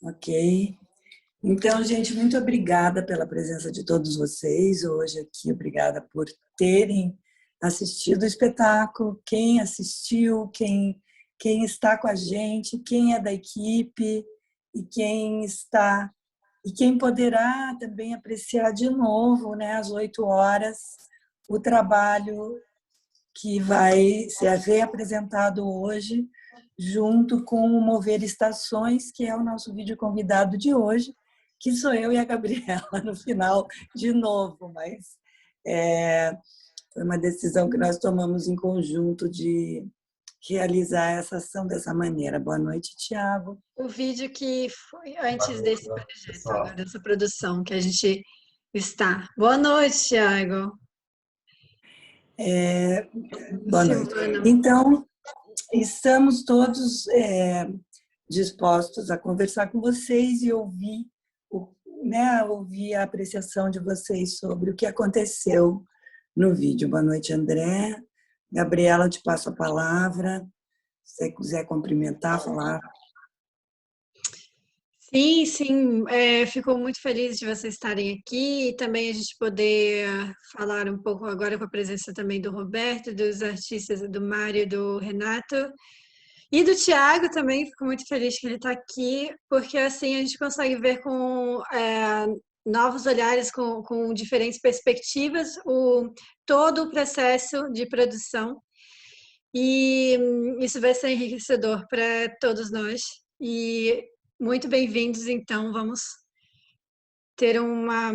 Ok. Então, gente, muito obrigada pela presença de todos vocês hoje aqui. Obrigada por terem assistido o espetáculo. Quem assistiu, quem está com a gente, quem é da equipe e quem poderá também apreciar de novo, né, às 8 horas, o trabalho que vai ser reapresentado hoje, junto com o Mover Estações, que é o nosso vídeo convidado de hoje, que sou eu e a Gabriela no final de novo, mas foi uma decisão que nós tomamos em conjunto de realizar essa ação dessa maneira. Boa noite, Tiago. O vídeo que foi antes desse projeto, agora, dessa produção que a gente está. Boa noite, Thiago. Boa noite. Silvana. Então, estamos todos dispostos a conversar com vocês e ouvir, ouvir a apreciação de vocês sobre o que aconteceu no vídeo. Boa noite, André. Gabriela, eu te passo a palavra. Se você quiser cumprimentar, falar. Sim, fico muito feliz de vocês estarem aqui e também a gente poder falar um pouco agora com a presença também do Roberto, dos artistas, do Mário, do Renato e do Thiago também. Fico muito feliz que ele está aqui, porque assim a gente consegue ver com novos olhares, com diferentes perspectivas, todo o processo de produção. E isso vai ser enriquecedor para todos nós. E muito bem-vindos, então vamos ter uma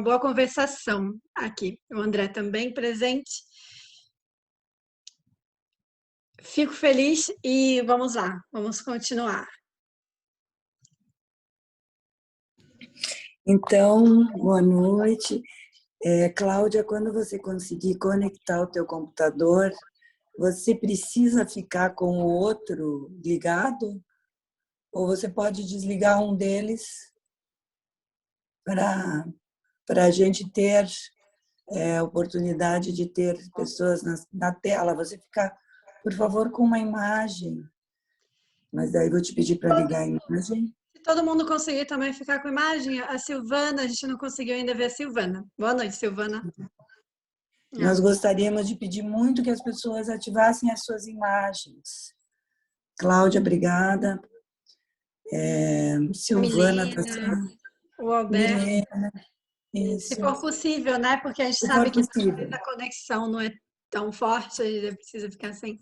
boa conversação aqui. O André também presente. Fico feliz e vamos lá, vamos continuar. Então, boa noite. Cláudia, quando você conseguir conectar o teu computador, você precisa ficar com o outro ligado? Ou você pode desligar um deles para a gente ter oportunidade de ter pessoas na tela. Você ficar, por favor, com uma imagem. Mas daí vou te pedir para ligar a imagem. Se todo mundo conseguir também ficar com a imagem, a Silvana, a gente não conseguiu ainda ver a Silvana. Boa noite, Silvana. Nós gostaríamos de pedir muito que as pessoas ativassem as suas imagens. Cláudia, obrigada. Silvana está sendo. O Alberto. Milena, isso. Se for possível, né? Porque a gente sabe que a conexão não é tão forte, a gente precisa ficar sem.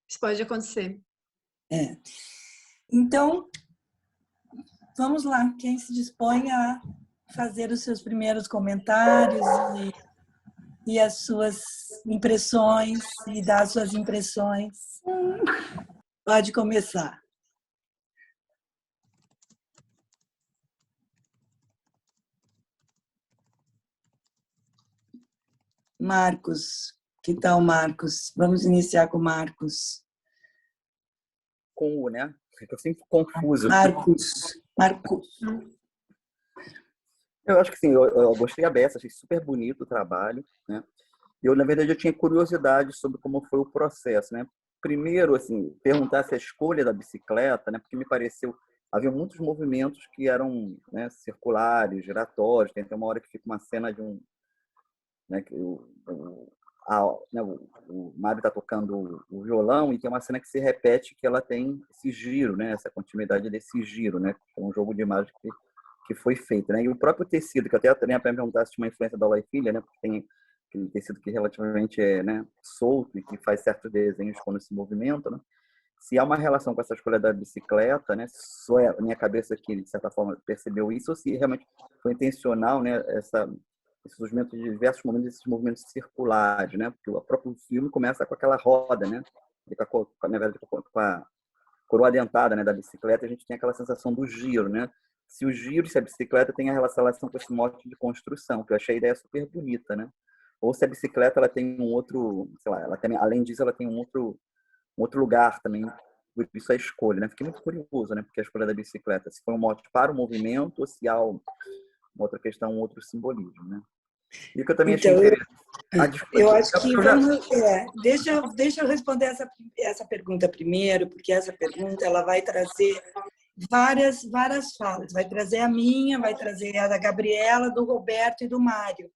Isso pode acontecer. Então, vamos lá. Quem se dispõe a fazer os seus primeiros comentários e as suas impressões, e dar as suas impressões. Pode começar. Marcos, que tal, Marcos? Vamos iniciar com Marcos. Com o, né? Eu sempre confuso. Marcos. Eu acho que sim, eu gostei da beça, achei super bonito o trabalho, né? Eu, na verdade, eu tinha curiosidade sobre como foi o processo, né? Primeiro, assim, perguntar se a escolha da bicicleta, né? Porque me pareceu, havia muitos movimentos que eram, né, circulares, giratórios, tem até uma hora que fica uma cena de um, né, que o Mário está tocando o violão e tem uma cena que se repete que ela tem esse giro, né? Essa continuidade desse giro, né? Com um jogo de imagem que foi feito, né? E o próprio tecido, que eu até também ia perguntar se tinha uma influência da Olá Filha, né? Porque tem aquele tecido que relativamente né, solto e que faz certos desenhos quando se movimenta, né? Se há uma relação com essa escolha da bicicleta, né? Só é a minha cabeça que, de certa forma, percebeu isso, ou se realmente foi intencional, né? Esses movimentos, diversos momentos, esses movimentos circulares, né? Porque o próprio filme começa com aquela roda, né? Na verdade, com a coroa dentada, né, da bicicleta, a gente tem aquela sensação do giro, né? Se o giro, se a bicicleta tem a relação com esse mote de construção, que eu achei a ideia super bonita, né? Ou se a bicicleta ela tem um outro, sei lá, ela tem, além disso, ela tem um outro lugar também, por isso a escolha, né? Fiquei muito curioso, né? Porque a escolha da bicicleta, se foi um mote para o movimento ou se há uma outra questão, um outro simbolismo, né? E o que eu também achei interessante... Eu acho que vamos... deixa eu responder essa pergunta primeiro, porque essa pergunta ela vai trazer várias falas. Vai trazer a minha, vai trazer a da Gabriela, do Roberto e do Mário,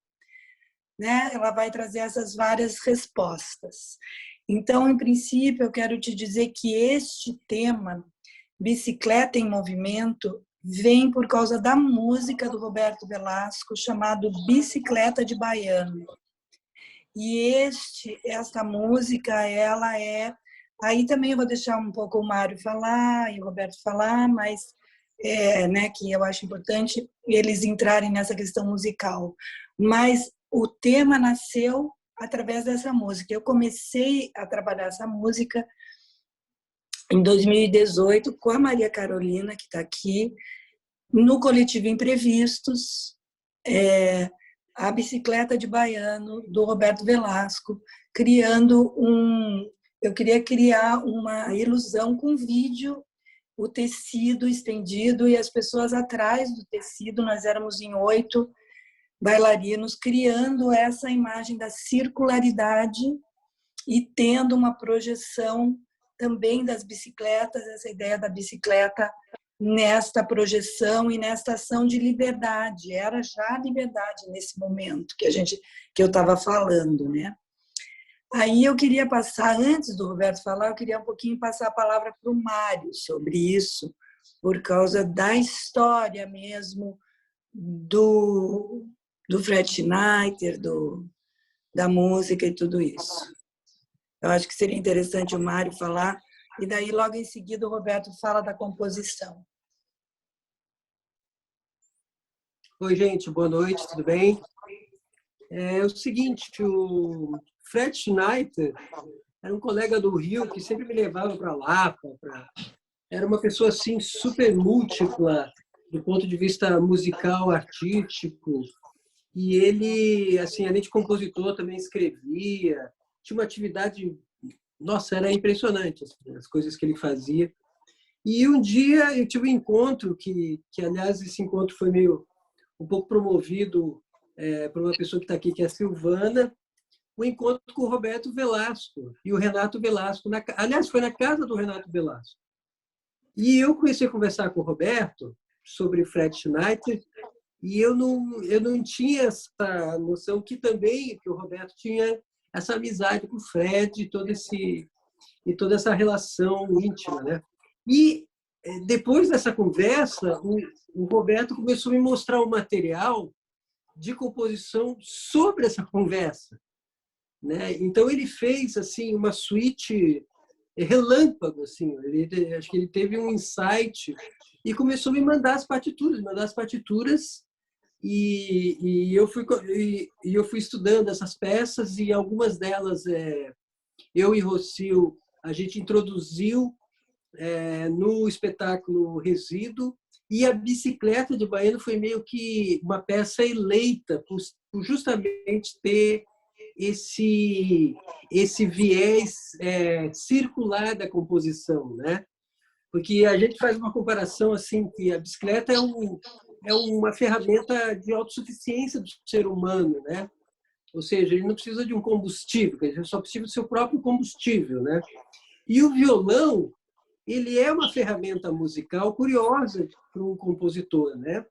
né? Ela vai trazer essas várias respostas. Então, em princípio, eu quero te dizer que este tema, Bicicleta em Movimento, vem por causa da música do Roberto Velasco, chamado Bicicleta de Baiano. E esta música, ela é... Aí também eu vou deixar um pouco o Mário falar e o Roberto falar, mas né, que eu acho importante eles entrarem nessa questão musical. Mas o tema nasceu através dessa música. Eu comecei a trabalhar essa música em 2018 com a Maria Carolina, que está aqui, no Coletivo Imprevistos, a Bicicleta de Baiano, do Roberto Velasco, eu queria criar uma ilusão com vídeo, o tecido estendido e as pessoas atrás do tecido. Nós éramos em 8 bailarinos, criando essa imagem da circularidade e tendo uma projeção também das bicicletas, essa ideia da bicicleta nesta projeção e nesta ação de liberdade. Era já liberdade nesse momento que eu estava falando, né? Aí eu queria passar, antes do Roberto falar, eu queria um pouquinho passar a palavra para o Mário sobre isso, por causa da história mesmo do Fred Schneider, da música e tudo isso. Eu acho que seria interessante o Mário falar, e daí logo em seguida o Roberto fala da composição. Oi, gente, boa noite, tudo bem? É o seguinte, o Fred Schneider era um colega do Rio que sempre me levava para Lapa. Era uma pessoa assim super múltipla do ponto de vista musical, artístico. E ele, assim, além de compositor, também escrevia. Tinha uma atividade, nossa, era impressionante as coisas que ele fazia. E um dia eu tive um encontro que aliás, esse encontro foi meio um pouco promovido por uma pessoa que está aqui, que é a Silvana, um encontro com o Roberto Velasco e o Renato Velasco. Aliás, foi na casa do Renato Velasco. E eu comecei a conversar com o Roberto sobre Fred Schneider e eu não tinha essa noção que o Roberto tinha essa amizade com o Fred e toda essa relação íntima, né? E depois dessa conversa, o Roberto começou a me mostrar um material de composição sobre essa conversa, né? Então ele fez assim uma suíte relâmpago, assim. Acho que ele teve um insight e começou a me mandar as partituras, e eu fui estudando essas peças, e algumas delas eu e Rocio a gente introduziu no espetáculo Resíduo, e a Bicicleta de Baiano foi meio que uma peça eleita por justamente ter esse viés circular da composição, né? Porque a gente faz uma comparação assim que a bicicleta é uma ferramenta de autossuficiência do ser humano, né? Ou seja, ele não precisa de um combustível, ele só precisa do seu próprio combustível, né? E o violão, ele é uma ferramenta musical curiosa para um compositor, né?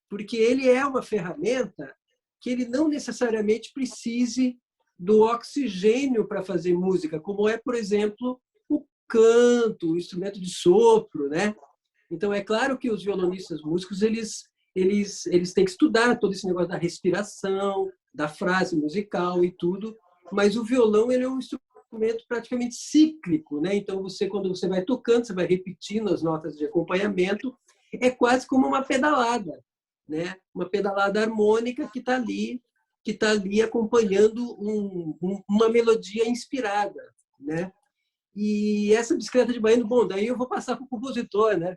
Porque ele é uma ferramenta que ele não necessariamente precise do oxigênio para fazer música, como é, por exemplo, o canto, o instrumento de sopro, né? Então, é claro que os violonistas músicos eles têm que estudar todo esse negócio da respiração, da frase musical e tudo, mas o violão ele é um instrumento praticamente cíclico, né? Então, quando você vai tocando, você vai repetindo as notas de acompanhamento, é quase como uma pedalada, né? Uma pedalada harmônica que está ali acompanhando uma melodia inspirada, né? E essa Bicicleta de Baiano, bom, daí eu vou passar para o compositor, né?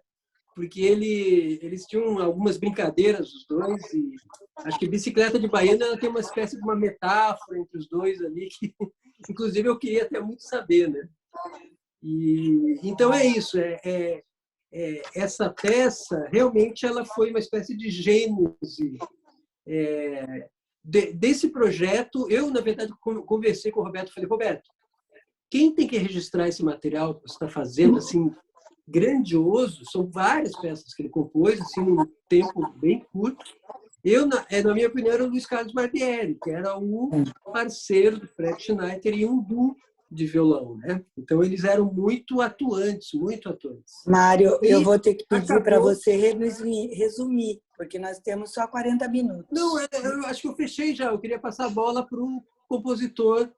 Porque eles tinham algumas brincadeiras, os dois, e acho que Bicicleta de Baiano ela tem uma espécie de uma metáfora entre os dois ali, que inclusive eu queria até muito saber, né? E então é isso, essa peça realmente ela foi uma espécie de gênese desse projeto. Eu, na verdade, conversei com o Roberto, falei, Roberto, quem tem que registrar esse material que você está fazendo, assim, grandioso. São várias peças que ele compôs, assim, num tempo bem curto. Na minha opinião, era o Luiz Carlos Barbieri, que era o parceiro do Fred Schneider e um duo de violão, né? Então, eles eram muito atuantes, muito atuantes. Mário, E eu vou ter que pedir para acabou... você resumir, porque nós temos só 40 minutos. Não, eu acho que eu fechei já. Eu queria passar a bola para o compositor,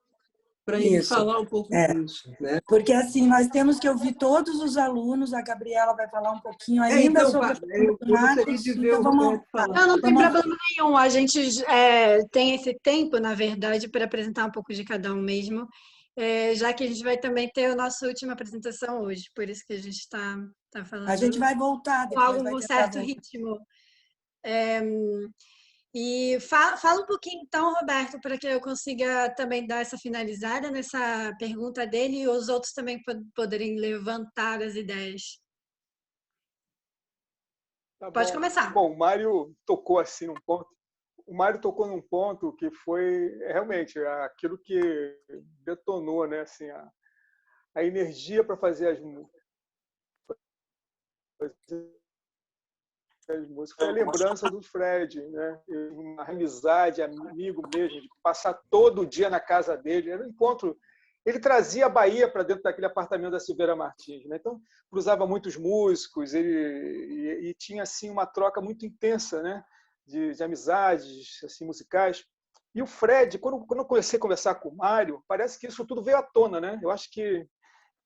para ele falar um pouco disso, né? Porque assim, nós temos que ouvir todos os alunos, a Gabriela vai falar um pouquinho ainda então, sobre eu gostaria de ver o Roberto falar. Não tem problema nenhum. A gente tem esse tempo, na verdade, para apresentar um pouco de cada um mesmo, já que a gente vai também ter a nossa última apresentação hoje, por isso que a gente está falando. A gente vai voltar com depois, algum certo ritmo. E fala um pouquinho, então, Roberto, para que eu consiga também dar essa finalizada nessa pergunta dele e os outros também poderem levantar as ideias. Tá Pode bom. começar. Bom, o Mário tocou assim num ponto. O Mário tocou num ponto que foi realmente aquilo que detonou, né, assim, a energia para fazer as músicas. Foi a lembrança do Fred, né? Uma amizade, amigo mesmo, de passar todo dia na casa dele. Era um encontro. Ele trazia a Bahia para dentro daquele apartamento da Silveira Martins, né? Então, cruzava muitos músicos e tinha assim uma troca muito intensa, né? De amizades assim, musicais. E o Fred, quando eu comecei a conversar com o Mário, parece que isso tudo veio à tona, né? Eu acho que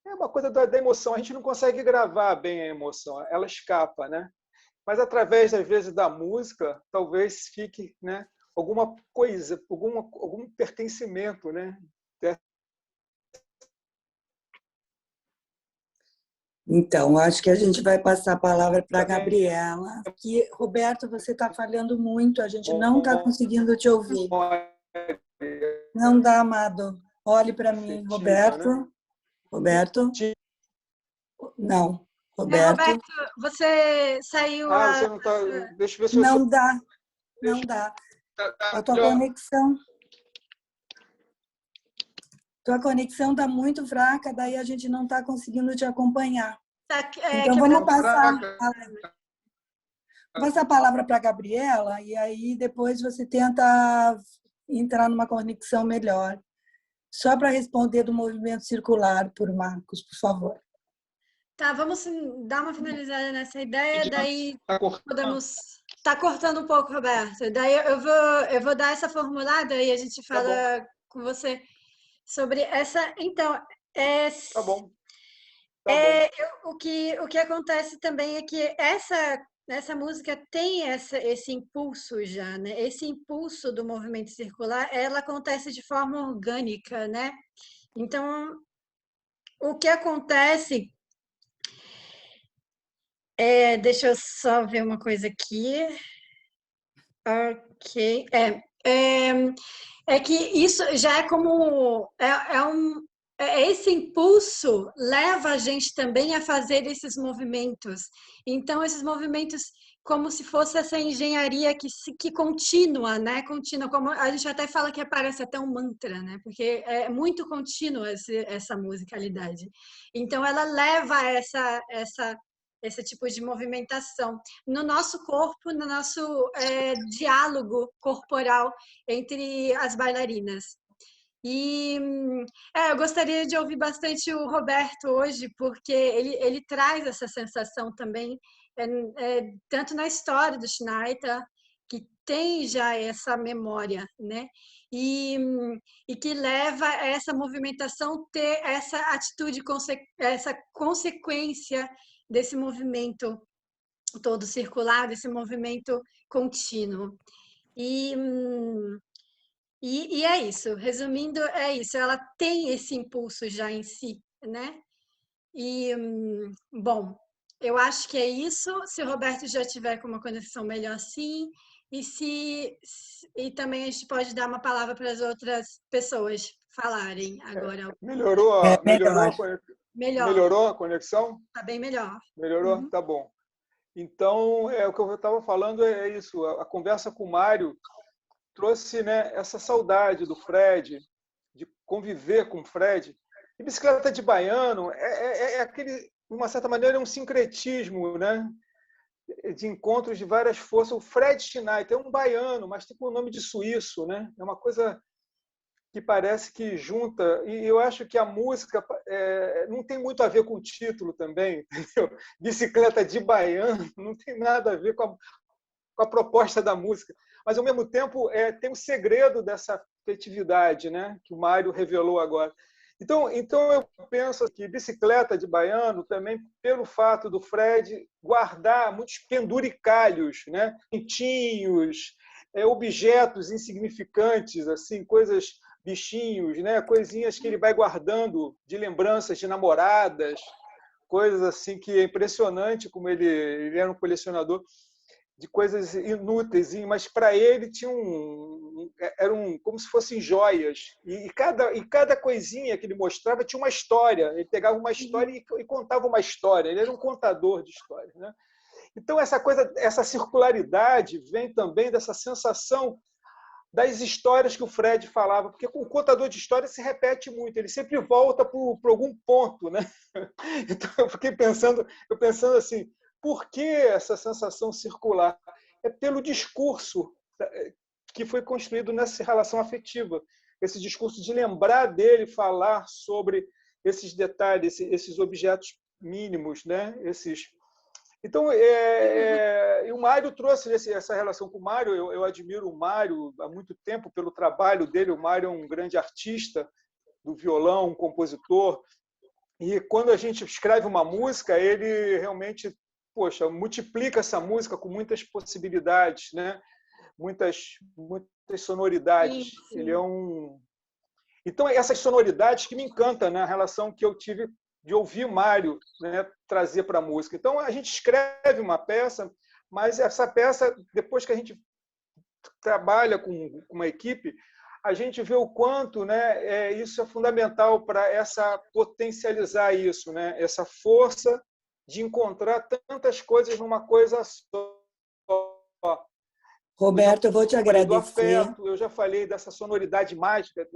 é uma coisa da emoção. A gente não consegue gravar bem a emoção, ela escapa, né? Mas através, às vezes, da música, talvez fique, né, alguma coisa, algum pertencimento, né? Então, acho que a gente vai passar a palavra para a Gabriela. Que, Roberto, você está falhando muito, a gente não está conseguindo te ouvir. Não dá, amado. Olhe para mim, Roberto. Roberto? Não. Roberto? Roberto, você saiu... você não tá... Deixa eu ver se eu... Não dá. Não dá. A tua conexão... Tua conexão está muito fraca, daí a gente não está conseguindo te acompanhar. Então, vamos passar a palavra para a Gabriela e aí depois você tenta entrar numa conexão melhor. Só para responder do movimento circular por Marcos, por favor. Tá, vamos dar uma finalizada nessa ideia, daí podemos... Tá cortando um pouco, Roberto. Daí eu vou dar essa formulada e a gente fala com você sobre essa... Então, Tá bom. O que acontece também é que essa música tem esse impulso já, né? Esse impulso do movimento circular, ela acontece de forma orgânica, né? Então, o que acontece... deixa eu só ver uma coisa aqui. Ok. É que isso já é como... esse impulso leva a gente também a fazer esses movimentos. Então, esses movimentos como se fosse essa engenharia que contínua, né? Contínua, como a gente até fala que parece até um mantra, né? Porque é muito contínua essa musicalidade. Então, ela leva esse tipo de movimentação no nosso corpo, no nosso diálogo corporal entre as bailarinas. E eu gostaria de ouvir bastante o Roberto hoje, porque ele traz essa sensação também, tanto na história do Schneider, que tem já essa memória, né? E que leva a essa movimentação ter essa atitude, essa consequência desse movimento todo circular, desse movimento contínuo. E é isso, resumindo, é isso, ela tem esse impulso já em si, né? E, bom, eu acho que é isso. Se o Roberto já tiver com uma conexão melhor, sim. E também a gente pode dar uma palavra para as outras pessoas falarem agora. Melhorou a conexão? Está bem melhor. Melhorou? Uhum. Tá bom. Então, o que eu estava falando é isso. A conversa com o Mário trouxe, né, essa saudade do Fred, de conviver com o Fred. E Bicicleta de Baiano é de uma certa maneira, é um sincretismo, né? De encontros de várias forças. O Fred Schneider é um baiano, mas tem o nome de suíço, né? É uma coisa que parece que junta, e eu acho que a música não tem muito a ver com o título também, entendeu? Bicicleta de baiano não tem nada a ver com a proposta da música, mas ao mesmo tempo tem um segredo dessa afetividade, né? Que o Mário revelou agora. Então eu penso que Bicicleta de Baiano também, pelo fato do Fred guardar muitos penduricalhos, né? Pintinhos, objetos insignificantes, assim, coisas, bichinhos, né? Coisinhas que ele vai guardando de lembranças de namoradas, coisas assim que é impressionante como ele era um colecionador de coisas inúteis, mas para ele tinha eram como se fossem joias, e cada coisinha que ele mostrava tinha uma história. Ele pegava uma história e contava uma história. Ele era um contador de histórias, né? Então essa circularidade vem também dessa sensação das histórias que o Fred falava, porque o contador de histórias se repete muito, ele sempre volta para algum ponto, né? Então eu fiquei pensando assim, por que essa sensação circular? É pelo discurso que foi construído nessa relação afetiva, esse discurso de lembrar dele, falar sobre esses detalhes, esses objetos mínimos, né? Então, e o Mário trouxe essa relação com o Mário. Eu admiro o Mário há muito tempo pelo trabalho dele. O Mário é um grande artista do violão, um compositor. E quando a gente escreve uma música, ele realmente, poxa, multiplica essa música com muitas possibilidades, né? Muitas sonoridades. Sim. Ele é Então, essas sonoridades que me encantam, né? A relação que eu tive de ouvir o Mário, né, trazer para a música. Então, a gente escreve uma peça, mas essa peça, depois que a gente trabalha com uma equipe, a gente vê o quanto, né, isso é fundamental para potencializar isso, né, essa força de encontrar tantas coisas numa coisa só. Roberto, eu vou te agradecer. Do afeto, eu já falei dessa sonoridade mágica.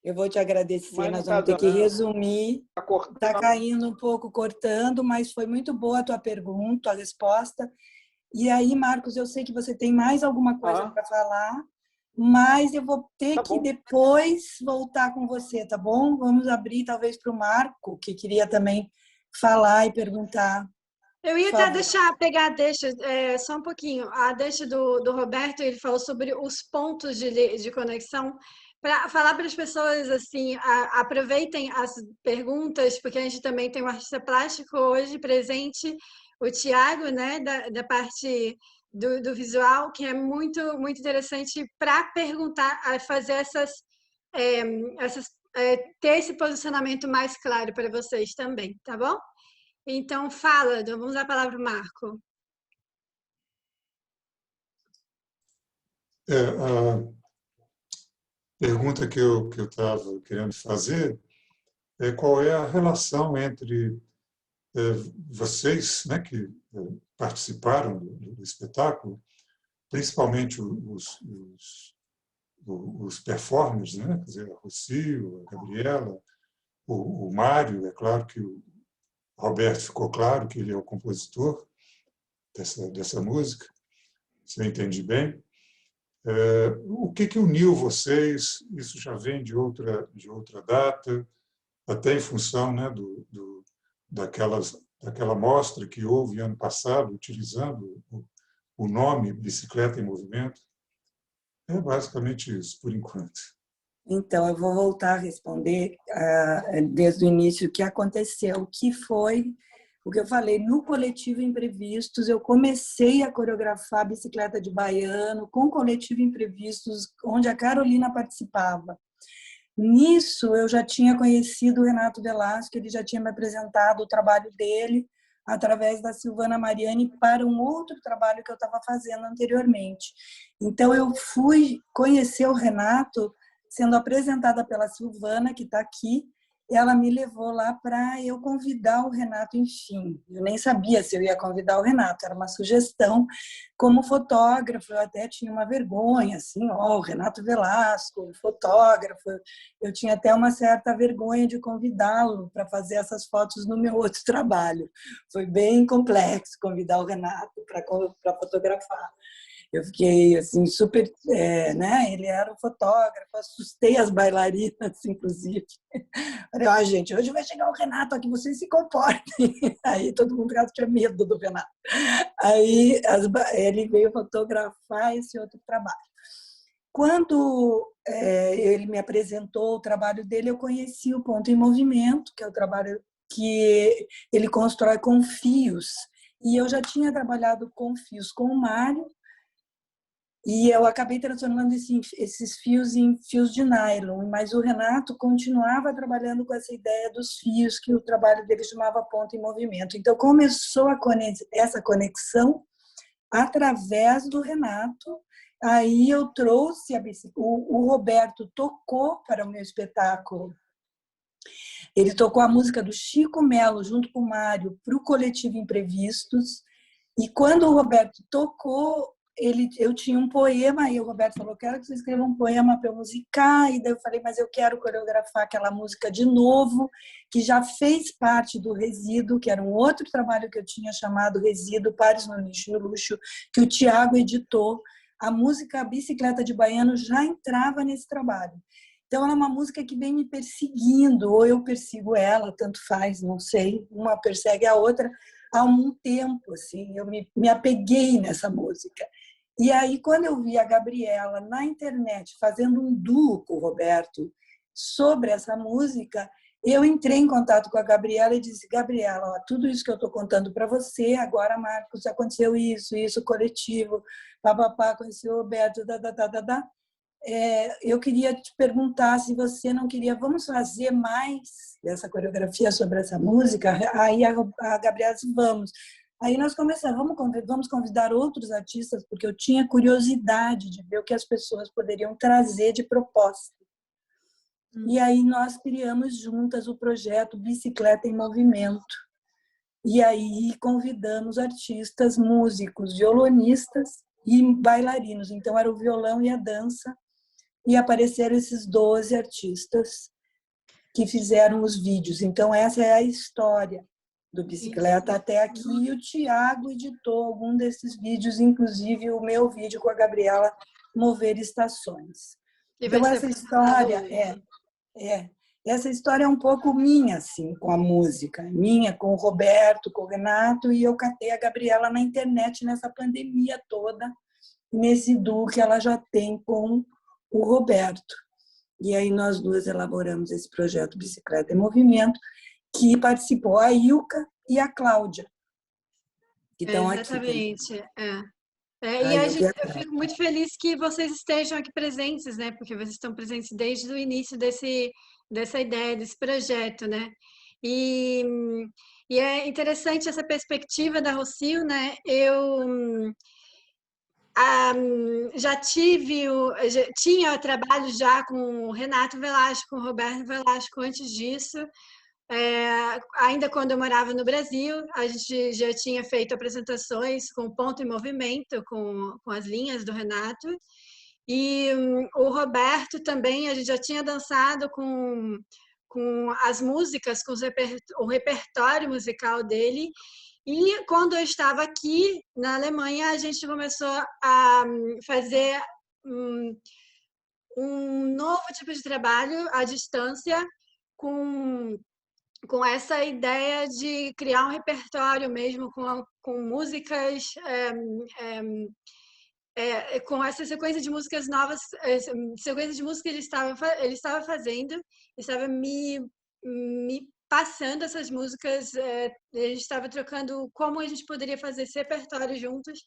Eu vou te agradecer, mas nós vamos ter que resumir. Está Tá caindo um pouco, cortando, mas foi muito boa a tua pergunta, a resposta. E aí, Marcos, eu sei que você tem mais alguma coisa para falar, mas eu vou ter que depois voltar com você, tá bom? Vamos abrir talvez para o Marco, que queria também falar e perguntar. Eu ia até pegar a deixa, só um pouquinho, a deixa do Roberto. Ele falou sobre os pontos de conexão, para falar para as pessoas assim, aproveitem as perguntas, porque a gente também tem um artista plástico hoje presente, o Tiago, né, da parte do visual, que é muito, muito interessante para perguntar, fazer ter esse posicionamento mais claro para vocês também, tá bom? Então, vamos dar a palavra ao Marco. A pergunta que eu estava querendo fazer é qual é a relação entre vocês, né, que participaram do espetáculo, principalmente os performers, né, quer dizer, a Rocio, a Gabriela, o Mário. É claro que o Roberto ficou claro que ele é o compositor dessa música, se eu entendi bem. O que uniu vocês? Isso já vem de outra data, até em função, né, daquela mostra que houve ano passado, utilizando o nome Bicicleta em Movimento. É basicamente isso, por enquanto. Então, eu vou voltar a responder desde o início o que aconteceu, que foi o que eu falei. No Coletivo Imprevistos, eu comecei a coreografar Bicicleta de Baiano com o Coletivo Imprevistos, onde a Carolina participava. Nisso, eu já tinha conhecido o Renato Velasco, ele já tinha me apresentado o trabalho dele através da Silvana Mariani para um outro trabalho que eu estava fazendo anteriormente. Então, eu fui conhecer o Renato sendo apresentada pela Silvana, que está aqui, ela me levou lá para eu convidar o Renato, enfim. Eu nem sabia se eu ia convidar o Renato, era uma sugestão. Como fotógrafo, eu até tinha uma vergonha, assim, ó, o Renato Velasco, fotógrafo. Eu tinha até uma certa vergonha de convidá-lo para fazer essas fotos no meu outro trabalho. Foi bem complexo convidar o Renato para fotografar. Eu fiquei assim super, né? Ele era um fotógrafo, assustei as bailarinas, inclusive. Falei, gente, hoje vai chegar o Renato aqui, vocês se comportem. Aí todo mundo tinha medo do Renato. Aí ele veio fotografar esse outro trabalho. Quando ele me apresentou o trabalho dele, eu conheci o Ponto em Movimento, que é o trabalho que ele constrói com fios. E eu já tinha trabalhado com fios com o Mário, e eu acabei transformando esses fios em fios de nylon, mas o Renato continuava trabalhando com essa ideia dos fios, que o trabalho dele chamava Ponto em Movimento. Então, começou essa conexão através do Renato. Aí eu trouxe o Roberto tocou para o meu espetáculo. Ele tocou a música do Chico Melo junto com o Mário para o Coletivo Imprevistos. E quando o Roberto tocou, eu tinha um poema, e o Roberto falou, quero que você escreva um poema para eu musicar, e daí eu falei, mas eu quero coreografar aquela música de novo, que já fez parte do Resíduo, que era um outro trabalho que eu tinha chamado Resíduo, Pares no Lixo, no Luxo, que o Tiago editou. A música Bicicleta de Baiano já entrava nesse trabalho. Então, ela é uma música que vem me perseguindo, ou eu persigo ela, tanto faz, não sei, uma persegue a outra, há um tempo, assim, eu me apeguei nessa música. E aí, quando eu vi a Gabriela na internet fazendo um duo com o Roberto sobre essa música, eu entrei em contato com a Gabriela e disse, Gabriela, ó, tudo isso que eu estou contando para você, agora, Marcos, aconteceu isso, coletivo, papapá, conheceu o Roberto, eu queria te perguntar se você não queria, vamos fazer mais dessa coreografia sobre essa música? Aí a Gabriela disse, vamos. Aí nós começamos, vamos convidar outros artistas, porque eu tinha curiosidade de ver o que as pessoas poderiam trazer de proposta. E aí nós criamos juntas o projeto Bicicleta em Movimento. E aí convidamos artistas, músicos, violonistas e bailarinos. Então era o violão e a dança. E apareceram esses 12 artistas que fizeram os vídeos. Então, essa é a história do Bicicleta até aqui. E o Tiago editou algum desses vídeos, inclusive o meu vídeo com a Gabriela, Mover Estações. Então, essa história essa história é um pouco minha, assim, com a música. Minha, com o Roberto, com o Renato, e eu catei a Gabriela na internet nessa pandemia toda, nesse duo que ela já tem com o Roberto. E aí nós duas elaboramos esse projeto Bicicleta em Movimento, que participou a Ilka e a Cláudia, que estão exatamente, aqui. E eu fico muito feliz que vocês estejam aqui presentes, né? Porque vocês estão presentes desde o início dessa ideia, desse projeto, né? E é interessante essa perspectiva da Rocio, né? Eu tinha trabalho já com o Renato Velasco, com o Roberto Velasco antes disso. Ainda quando eu morava no Brasil, a gente já tinha feito apresentações com Ponto em Movimento, com as linhas do Renato. E o Roberto também, a gente já tinha dançado com as músicas, com o repertório musical dele. E quando eu estava aqui na Alemanha, a gente começou a fazer um novo tipo de trabalho à distância, com essa ideia de criar um repertório mesmo, com músicas, com essa sequência de músicas novas, sequência de música que ele estava fazendo, estava me passando essas músicas, a gente estava trocando como a gente poderia fazer esse repertório juntos.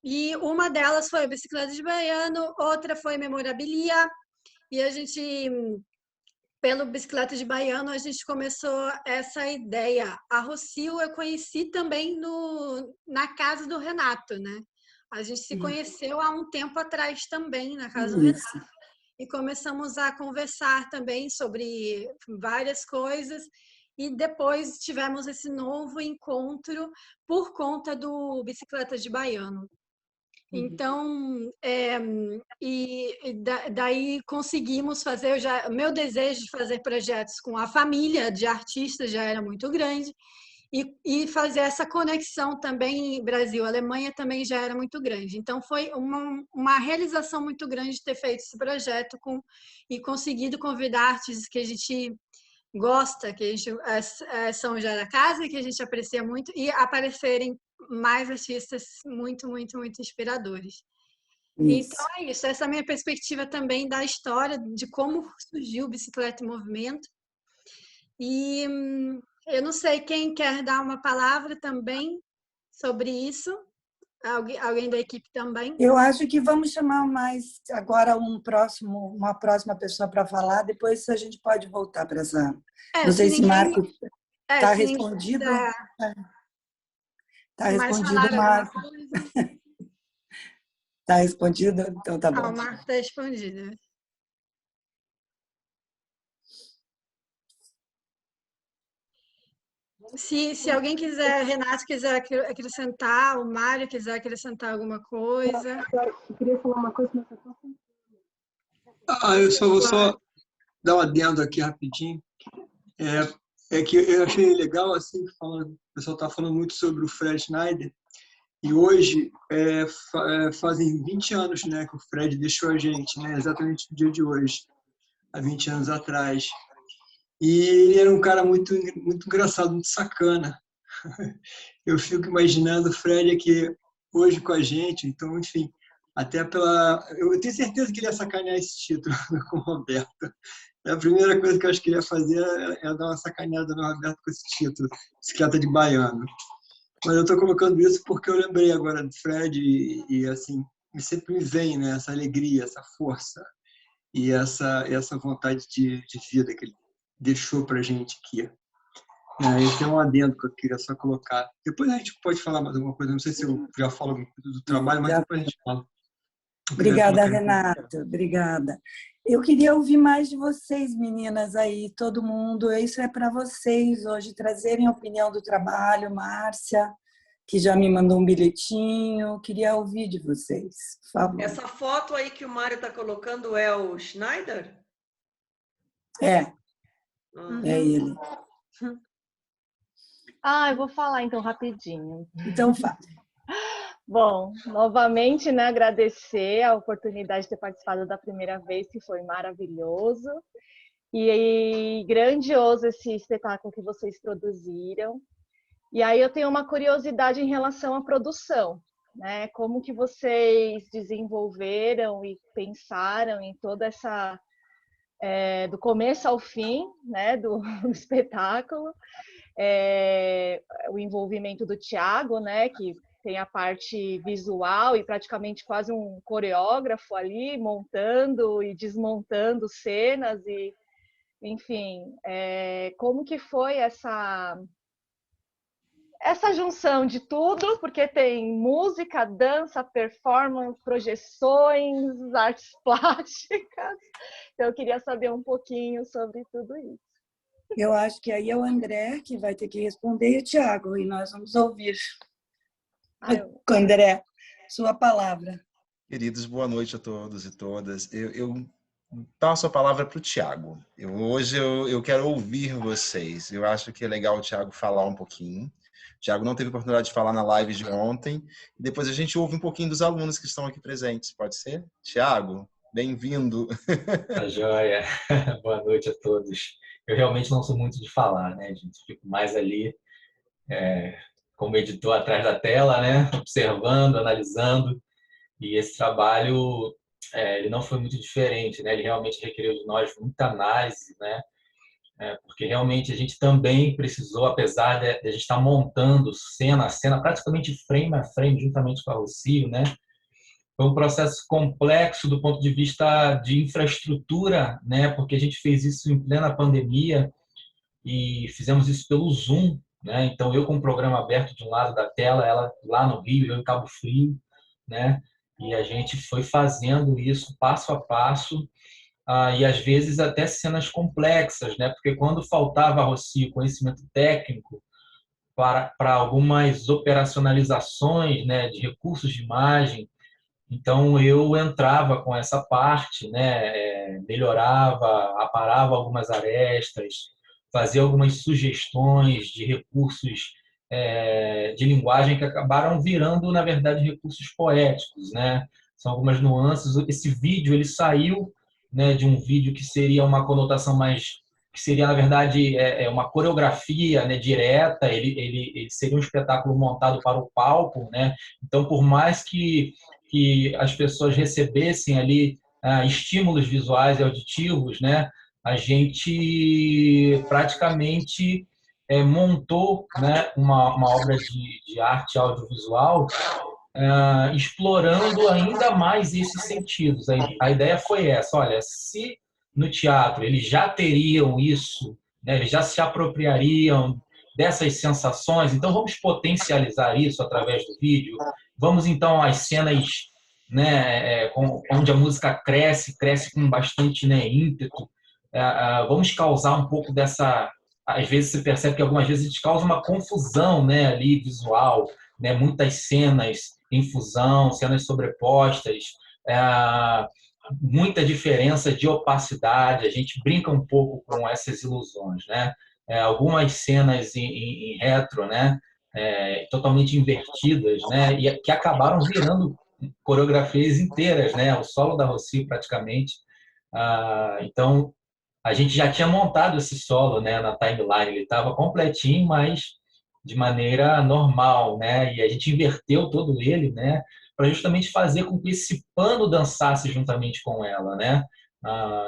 E uma delas foi Bicicleta de Baiano, outra foi Memorabilia, e a gente, pelo Bicicleta de Baiano, a gente começou essa ideia. A Rocio eu conheci também na casa do Renato, né? A gente se conheceu há um tempo atrás também, na casa do Renato. e começamos a conversar também sobre várias coisas. E depois tivemos esse novo encontro por conta do Bicicleta de Baiano. Então, daí conseguimos fazer, meu desejo de fazer projetos com a família de artistas já era muito grande, e fazer essa conexão também Brasil-Alemanha também já era muito grande. Então, foi uma realização muito grande ter feito esse projeto e conseguido convidar artistas que a gente gosta, que a gente são já da casa, que a gente aprecia muito, e aparecerem mais artistas muito, muito, muito inspiradores. Isso. Então é isso, essa é a minha perspectiva também da história, de como surgiu o Bicicleta em Movimento. E eu não sei quem quer dar uma palavra também sobre isso. Alguém da equipe também? Eu acho que vamos chamar mais agora uma próxima pessoa para falar, depois a gente pode voltar para essa... Não sei se Marco está respondido. Está respondido, Marco. Está respondido? Então tá bom. O Marco está respondido. Se alguém quiser, Renato quiser acrescentar, o Mário quiser acrescentar alguma coisa. Eu queria falar uma coisa, mas eu eu só vou dar um adendo aqui rapidinho. É que eu achei legal, assim, o pessoal está falando muito sobre o Fred Schneider, e hoje fazem 20 anos, né, que o Fred deixou a gente, né, exatamente no dia de hoje, há 20 anos atrás. E ele era um cara muito, muito engraçado, muito sacana. Eu fico imaginando o Fred aqui hoje com a gente, então, enfim, eu tenho certeza que ele ia sacanear esse título com o Roberto. A primeira coisa que eu acho que ele ia fazer é dar uma sacaneada no Roberto com esse título, Bicicleta de Baiano. Mas eu estou colocando isso porque eu lembrei agora do Fred e assim, sempre me vem, né, essa alegria, essa força e essa vontade de vida que ele deixou para a gente aqui. Esse é um adendo que eu queria só colocar. Depois a gente pode falar mais alguma coisa, não sei se eu já falo alguma coisa do trabalho, mas depois a gente fala. Obrigada, Renata. Obrigada. Eu queria ouvir mais de vocês, meninas aí, todo mundo. Isso é para vocês hoje, trazerem a opinião do trabalho. Márcia, que já me mandou um bilhetinho. Queria ouvir de vocês, por favor. Essa foto aí que o Mário está colocando é o Schneider? É ele. eu vou falar então rapidinho. Então fala. Bom, novamente, né, agradecer a oportunidade de ter participado da primeira vez, que foi maravilhoso. E grandioso esse espetáculo que vocês produziram. E aí eu tenho uma curiosidade em relação à produção, né? Como que vocês desenvolveram e pensaram em toda essa... do começo ao fim, né, do espetáculo. O envolvimento do Thiago, né, que tem a parte visual e praticamente quase um coreógrafo ali, montando e desmontando cenas, e enfim, como que foi essa junção de tudo, porque tem música, dança, performance, projeções, artes plásticas. Então eu queria saber um pouquinho sobre tudo isso. Eu acho que aí é o André que vai ter que responder, e o Thiago, e nós vamos ouvir. André, sua palavra. Queridos, boa noite a todos e todas. Eu passo a palavra para o Thiago. Hoje eu quero ouvir vocês. Eu acho que é legal o Thiago falar um pouquinho. O Thiago não teve oportunidade de falar na live de ontem. E depois a gente ouve um pouquinho dos alunos que estão aqui presentes. Pode ser? Thiago, bem-vindo. Tá joia. Boa noite a todos. Eu realmente não sou muito de falar, né, gente? Fico mais ali como editor atrás da tela, né? Observando, analisando. E esse trabalho, ele não foi muito diferente, né? Ele realmente requeriu de nós muita análise, né? Porque realmente a gente também precisou, apesar de a gente estar montando cena a cena, praticamente frame a frame, juntamente com a Rocio, né? Foi um processo complexo do ponto de vista de infraestrutura, né? Porque a gente fez isso em plena pandemia e fizemos isso pelo Zoom, né? Então eu com o programa aberto de um lado da tela, ela lá no Rio, eu em Cabo Frio, né? E a gente foi fazendo isso passo a passo e às vezes até cenas complexas, né? Porque quando faltava a Rocio conhecimento técnico para algumas operacionalizações, né, de recursos de imagem, então eu entrava com essa parte, né, melhorava, aparava algumas arestas, fazia algumas sugestões de recursos de linguagem que acabaram virando, na verdade, recursos poéticos, né? São algumas nuances. Esse vídeo ele saiu, né, de um vídeo que seria uma conotação mais que seria, na verdade, uma coreografia, né, direta, ele seria um espetáculo montado para o palco, né? Então, por mais que as pessoas recebessem ali estímulos visuais e auditivos, né? A gente praticamente montou, né, uma obra de arte audiovisual explorando ainda mais esses sentidos. A ideia foi essa, olha, se no teatro eles já teriam isso, né, eles já se apropriariam dessas sensações, então vamos potencializar isso através do vídeo, vamos então às cenas, né, onde a música cresce com bastante, né, ímpeto, vamos causar um pouco dessa, às vezes você percebe que algumas vezes a gente causa uma confusão, né, ali visual, né, muitas cenas em fusão, cenas sobrepostas, muita diferença de opacidade, a gente brinca um pouco com essas ilusões, né? Algumas cenas em retro, né? Totalmente invertidas, né? E que acabaram virando coreografias inteiras, né? O solo da Rocio praticamente. Então a gente já tinha montado esse solo, né, na timeline, ele estava completinho, mas de maneira normal, né? E a gente inverteu todo ele, né, para justamente fazer com que esse pano dançasse juntamente com ela, né?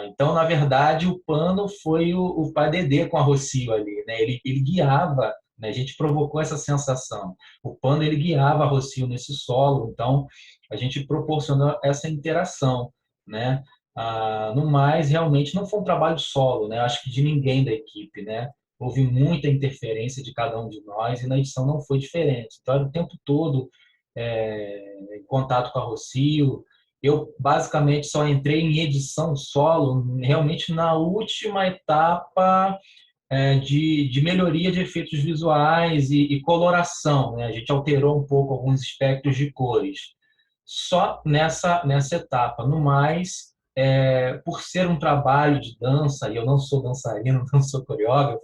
Então, na verdade, o pano foi o PADD com a Rocio ali, né? Ele guiava, né? A gente provocou essa sensação. O pano ele guiava a Rocio nesse solo, então a gente proporcionou essa interação, né? No mais, realmente não foi um trabalho solo, né? Acho que de ninguém da equipe, né? Houve muita interferência de cada um de nós e na edição não foi diferente. Então, era o tempo todo em contato com a Rocio. Eu, basicamente, só entrei em edição solo realmente na última etapa de melhoria de efeitos visuais e coloração, né? A gente alterou um pouco alguns espectros de cores. Só nessa etapa. No mais, por ser um trabalho de dança, e eu não sou dançarino, não sou coreógrafo,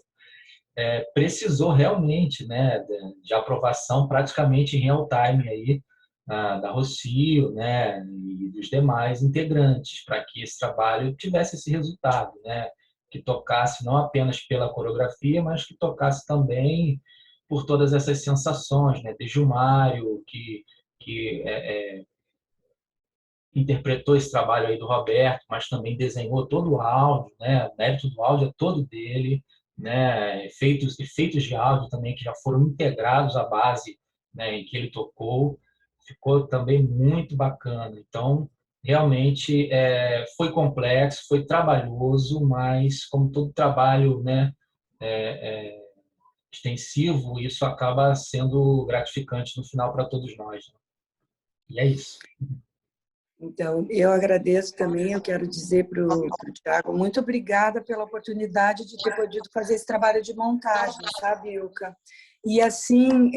precisou realmente, né, de aprovação praticamente em real time aí, da Rocio, né, e dos demais integrantes, para que esse trabalho tivesse esse resultado, né, que tocasse não apenas pela coreografia, mas que tocasse também por todas essas sensações, né, desde o Mário, que interpretou esse trabalho aí do Roberto, mas também desenhou todo o áudio, né? O mérito do áudio é todo dele, né? Efeitos de áudio também que já foram integrados à base, né, em que ele tocou, ficou também muito bacana. Então, realmente foi complexo, foi trabalhoso, mas como todo trabalho, né, é, é, extensivo, isso acaba sendo gratificante no final para todos nós, né? E é isso. Então, eu agradeço também, eu quero dizer para o Thiago, muito obrigada pela oportunidade de ter podido fazer esse trabalho de montagem, sabe, Ilka? E assim,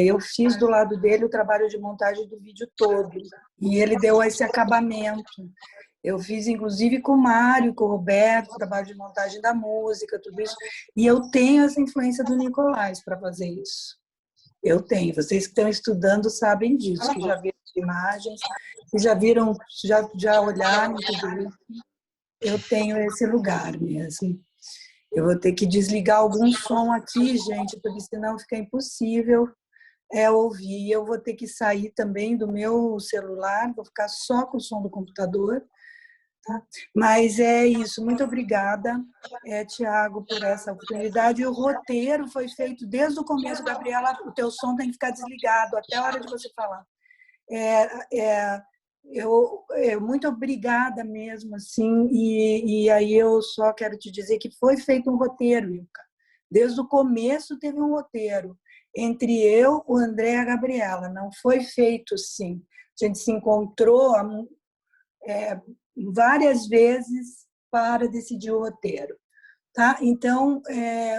eu fiz do lado dele o trabalho de montagem do vídeo todo, e ele deu esse acabamento. Eu fiz, inclusive, com o Mário, com o Roberto, trabalho de montagem da música, tudo isso, e eu tenho essa influência do Nicolás para fazer isso. Eu tenho, vocês que estão estudando sabem disso, que já viram imagens, que já viram, já olharam tudo isso. Eu tenho esse lugar mesmo. Eu vou ter que desligar algum som aqui, gente, porque senão fica impossível ouvir. Eu vou ter que sair também do meu celular, vou ficar só com o som do computador. Tá? Mas é isso, muito obrigada, Thiago, por essa oportunidade. O roteiro foi feito desde o começo, Gabriela, o teu som tem que ficar desligado até a hora de você falar. Muito obrigada mesmo, assim, e aí eu só quero te dizer que foi feito um roteiro, Ilka. Desde o começo teve um roteiro, entre eu, o André e a Gabriela, não foi feito assim. A gente se encontrou várias vezes para decidir o roteiro. Tá? Então,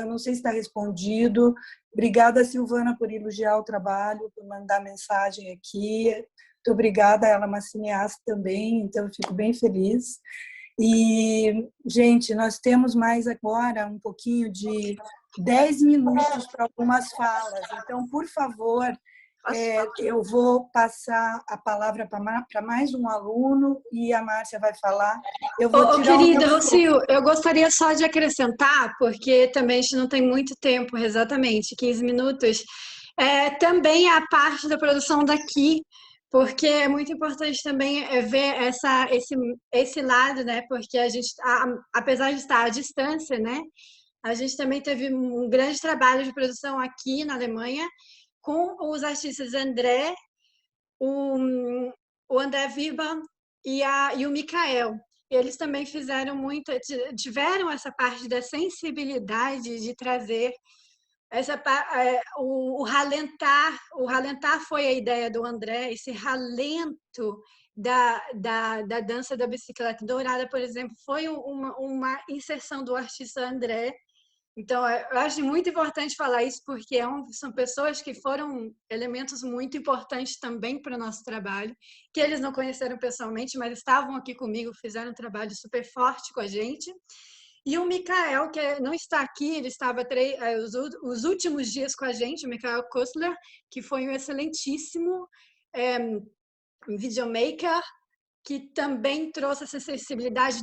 não sei se está respondido. Obrigada, Silvana, por elogiar o trabalho, por mandar mensagem aqui. Muito obrigada, ela é uma cineasta também, então eu fico bem feliz. E, gente, nós temos mais agora um pouquinho de 10 minutos para algumas falas. Então, por favor, eu vou passar a palavra para mais um aluno e a Márcia vai falar. Eu vou tirar querida, Rocio, eu gostaria só de acrescentar, porque também a gente não tem muito tempo, exatamente, 15 minutos, também a parte da produção daqui, porque é muito importante também ver esse lado, né? Porque a gente, apesar de estar à distância, né? A gente também teve um grande trabalho de produção aqui na Alemanha, com os artistas André, o André Viban e o Mikael. Eles também tiveram essa parte da sensibilidade de trazer o ralentar. O ralentar foi a ideia do André, esse ralento da dança da bicicleta dourada, por exemplo, foi uma inserção do artista André. Então, eu acho muito importante falar isso, porque são pessoas que foram elementos muito importantes também para o nosso trabalho, que eles não conheceram pessoalmente, mas estavam aqui comigo, fizeram um trabalho super forte com a gente. E o Mikael, que não está aqui, ele estava os últimos dias com a gente, o Mikael Kostler, que foi um excelentíssimo videomaker, que também trouxe essa sensibilidade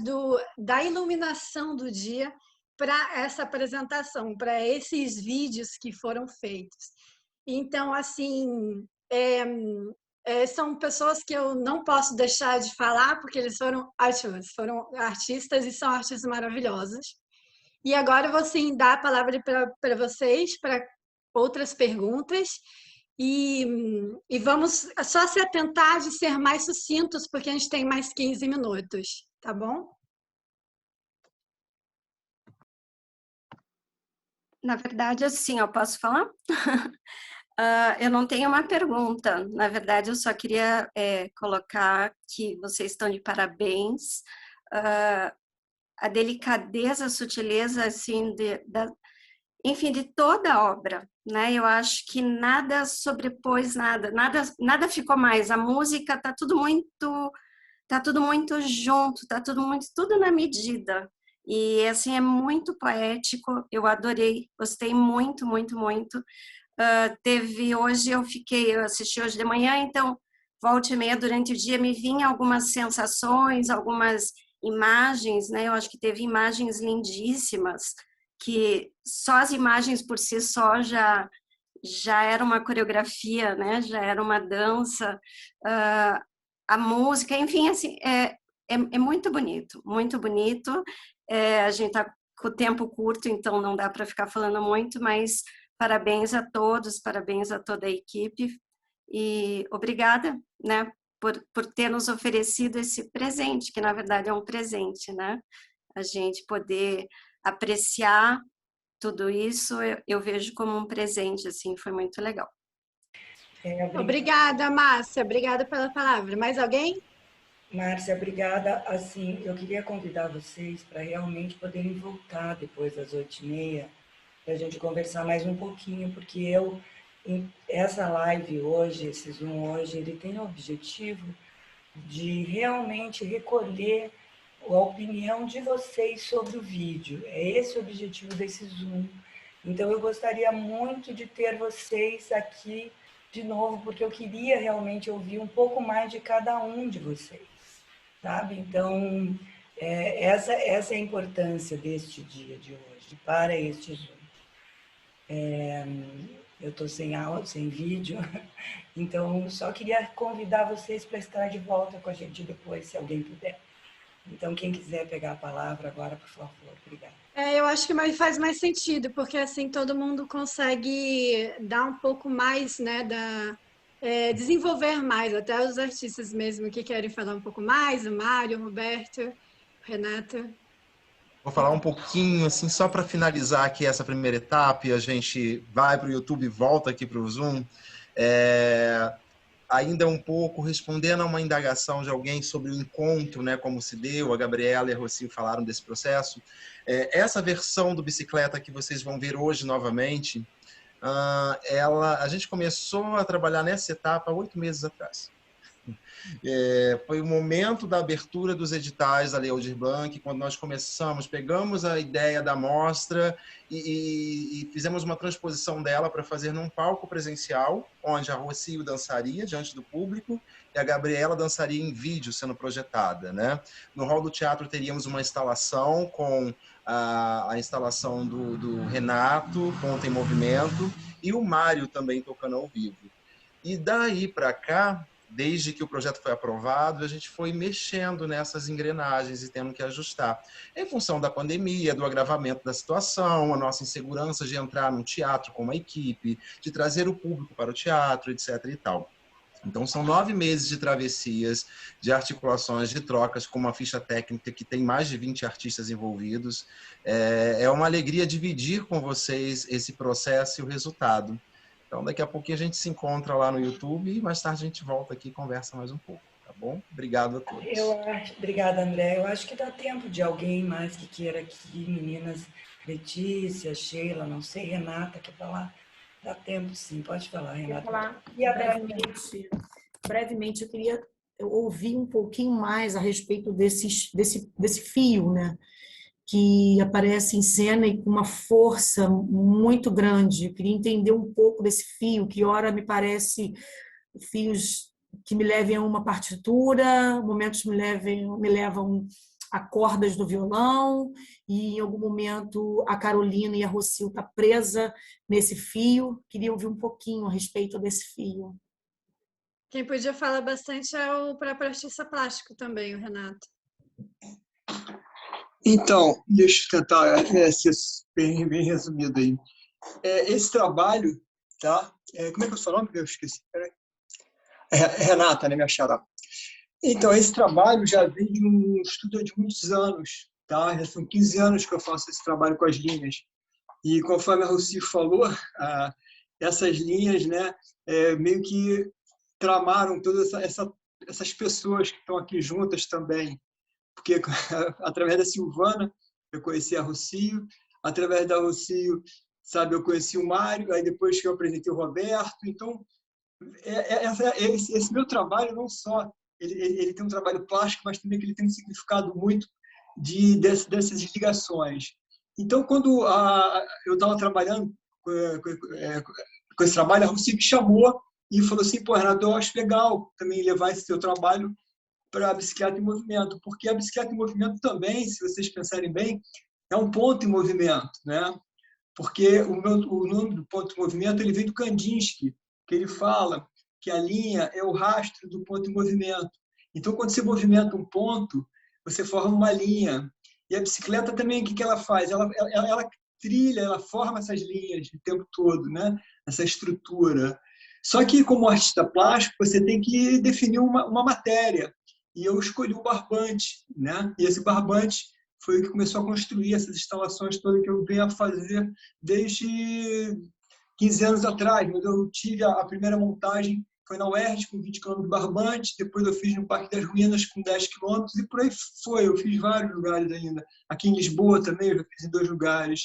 da iluminação do dia para essa apresentação, para esses vídeos que foram feitos. Então, assim, são pessoas que eu não posso deixar de falar, porque eles foram artistas e são artistas maravilhosos. E agora eu vou, sim, dar a palavra para vocês, para outras perguntas, e vamos só se atentar de ser mais sucintos, porque a gente tem mais 15 minutos, tá bom? Na verdade, assim, eu posso falar? Eu não tenho uma pergunta. Na verdade, eu só queria colocar que vocês estão de parabéns. A delicadeza, a sutileza, assim, enfim, de toda a obra, né? Eu acho que nada sobrepôs nada ficou mais. A música tá tudo muito junto, tá tudo na medida. E, assim, é muito poético, eu adorei, gostei muito, muito, muito. Hoje eu assisti hoje de manhã, então, volta e meia durante o dia, me vinham algumas sensações, algumas imagens, né? Eu acho que teve imagens lindíssimas, que só as imagens por si só já era uma coreografia, né? Já era uma dança, a música, enfim, assim, é muito bonito, muito bonito. A gente está com o tempo curto, então não dá para ficar falando muito, mas parabéns a todos, parabéns a toda a equipe e obrigada, né, por ter nos oferecido esse presente, que na verdade é um presente, né? A gente poder apreciar tudo isso, eu vejo como um presente, assim, foi muito legal. Obrigada, Márcia, obrigada pela palavra. Mais alguém? Márcia, obrigada. Assim, eu queria convidar vocês para realmente poderem voltar depois das 8h30, para a gente conversar mais um pouquinho, porque essa live hoje, esse Zoom hoje, ele tem o objetivo de realmente recolher a opinião de vocês sobre o vídeo. É esse o objetivo desse Zoom. Então, eu gostaria muito de ter vocês aqui de novo, porque eu queria realmente ouvir um pouco mais de cada um de vocês. Sabe? Então, essa é a importância deste dia de hoje, para este Zoom. Eu estou sem áudio, sem vídeo, então só queria convidar vocês para estar de volta com a gente depois, se alguém puder. Então, quem quiser pegar a palavra agora, por favor, obrigada. Eu acho que faz mais sentido, porque assim todo mundo consegue dar um pouco mais, né, desenvolver mais, até os artistas mesmo que querem falar um pouco mais, o Mário, o Roberto, o Renato. Vou falar um pouquinho, assim, só para finalizar aqui essa primeira etapa, e a gente vai para o YouTube e volta aqui para o Zoom. ainda um pouco respondendo a uma indagação de alguém sobre o encontro, né, como se deu, a Gabriela e a Rocio falaram desse processo. Essa versão do Bicicleta que vocês vão ver hoje novamente, a gente começou a trabalhar nessa etapa 8 meses atrás. Foi o momento da abertura dos editais da Lei Aldir Blanc, quando nós pegamos a ideia da mostra e fizemos uma transposição dela para fazer num palco presencial, onde a Rocio dançaria diante do público e a Gabriela dançaria em vídeo sendo projetada, né? No hall do teatro teríamos uma instalação com a instalação do Renato, Ponta em Movimento, e o Mário também tocando ao vivo. E daí para cá, desde que o projeto foi aprovado, a gente foi mexendo nessas engrenagens e tendo que ajustar. Em função da pandemia, do agravamento da situação, a nossa insegurança de entrar num teatro com uma equipe, de trazer o público para o teatro, etc. e tal. Então, são 9 meses de travessias, de articulações, de trocas, com uma ficha técnica que tem mais de 20 artistas envolvidos. É uma alegria dividir com vocês esse processo e o resultado. Então, daqui a pouquinho a gente se encontra lá no YouTube e mais tarde a gente volta aqui e conversa mais um pouco, tá bom? Obrigado a todos. Obrigada, André. Eu acho que dá tempo de alguém mais que queira aqui, meninas, Letícia, Sheila, não sei, Renata, quer falar? Dá tempo, sim, pode falar, Renata. Falar brevemente, eu queria ouvir um pouquinho mais a respeito desse fio, né? Que aparece em cena e com uma força muito grande. Eu queria entender um pouco desse fio, que ora me parece fios que me levem a uma partitura, momentos me levam a cordas do violão, e em algum momento a Carolina e a Rocio estão presa nesse fio. Queria ouvir um pouquinho a respeito desse fio. Quem podia falar bastante é o próprio artista plástico também, o Renato. Então, deixa eu tentar ser bem resumido aí. Esse trabalho, tá? Como é que é o seu nome? Eu esqueci. Renata, né, minha xará. Então, esse trabalho já vem de um estudo de muitos anos, tá? Já são 15 anos que eu faço esse trabalho com as linhas. E conforme a Rocio falou, essas linhas, né, meio que tramaram todas essas pessoas que estão aqui juntas também. Porque através da Silvana eu conheci a Rocio, através da Rocio, sabe, eu conheci o Mário, aí depois que eu apresentei o Roberto. Então, esse meu trabalho não só ele tem um trabalho plástico, mas também que ele tem um significado muito dessas ligações. Então, quando eu estava trabalhando com esse trabalho, a Rocio me chamou e falou assim: pô, Renato, eu acho legal também levar esse seu trabalho para a bicicleta em movimento, porque a bicicleta em movimento também, se vocês pensarem bem, é um ponto em movimento, né? Porque o nome do ponto em movimento ele vem do Kandinsky, que ele fala que a linha é o rastro do ponto em movimento. Então, quando você movimenta um ponto, você forma uma linha. E a bicicleta também, o que ela faz? Ela trilha, ela forma essas linhas o tempo todo, né? Essa estrutura. Só que, como artista plástico, você tem que definir uma matéria. E eu escolhi o barbante, né? E esse barbante foi o que começou a construir essas instalações todas que eu venho a fazer desde 15 anos atrás. Mas eu tive a primeira montagem, foi na UERJ, com 20 km de barbante, depois eu fiz no Parque das Ruínas, com 10 km, e por aí foi. Eu fiz vários lugares ainda. Aqui em Lisboa também, eu já fiz em 2 lugares.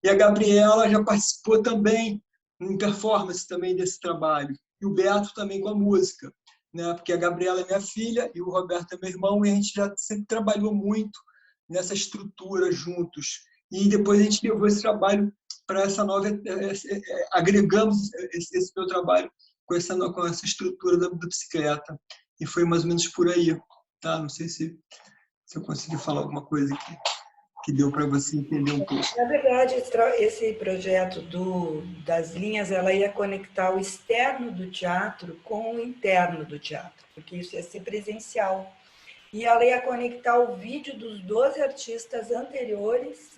E a Gabriela já participou também, em performance também desse trabalho. E o Beto também com a música, né? Porque a Gabriela é minha filha e o Roberto é meu irmão, e a gente já sempre trabalhou muito nessa estrutura juntos. E depois a gente levou esse trabalho para essa nova... agregamos esse meu trabalho com essa estrutura da bicicleta. E foi mais ou menos por aí. Tá? Não sei se eu consegui falar alguma coisa que deu para você entender um pouco. Na verdade, esse projeto das linhas, ela ia conectar o externo do teatro com o interno do teatro, porque isso ia ser presencial. E ela ia conectar o vídeo dos 12 artistas anteriores,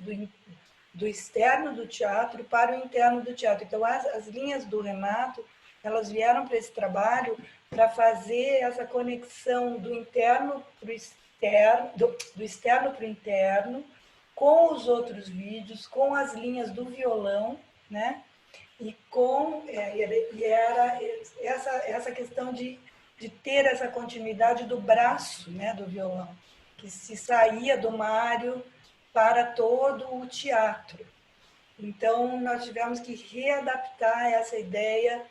do externo do teatro para o interno do teatro. Então, as linhas do Renato, elas vieram para esse trabalho para fazer essa conexão do interno para o externo, do externo para o interno, com os outros vídeos, com as linhas do violão, né? e era essa questão de ter essa continuidade do braço, né, do violão, que se saía do Mário para todo o teatro. Então, nós tivemos que readaptar essa ideia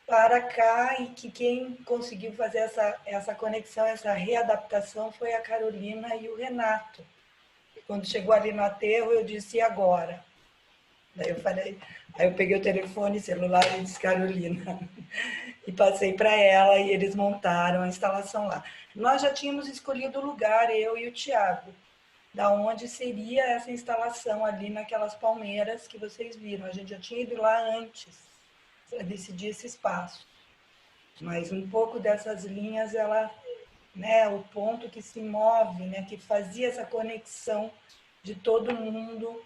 para cá, e que quem conseguiu fazer essa conexão, essa readaptação, foi a Carolina e o Renato. Quando chegou ali no aterro, eu disse: e agora? Aí eu peguei o telefone celular e disse: Carolina, e passei para ela, e eles montaram a instalação lá. Nós já tínhamos escolhido o lugar, eu e o Tiago, da onde seria essa instalação ali naquelas palmeiras que vocês viram. A gente já tinha ido lá antes para decidir esse espaço. Mas um pouco dessas linhas, né, o ponto que se move, né, que fazia essa conexão de todo mundo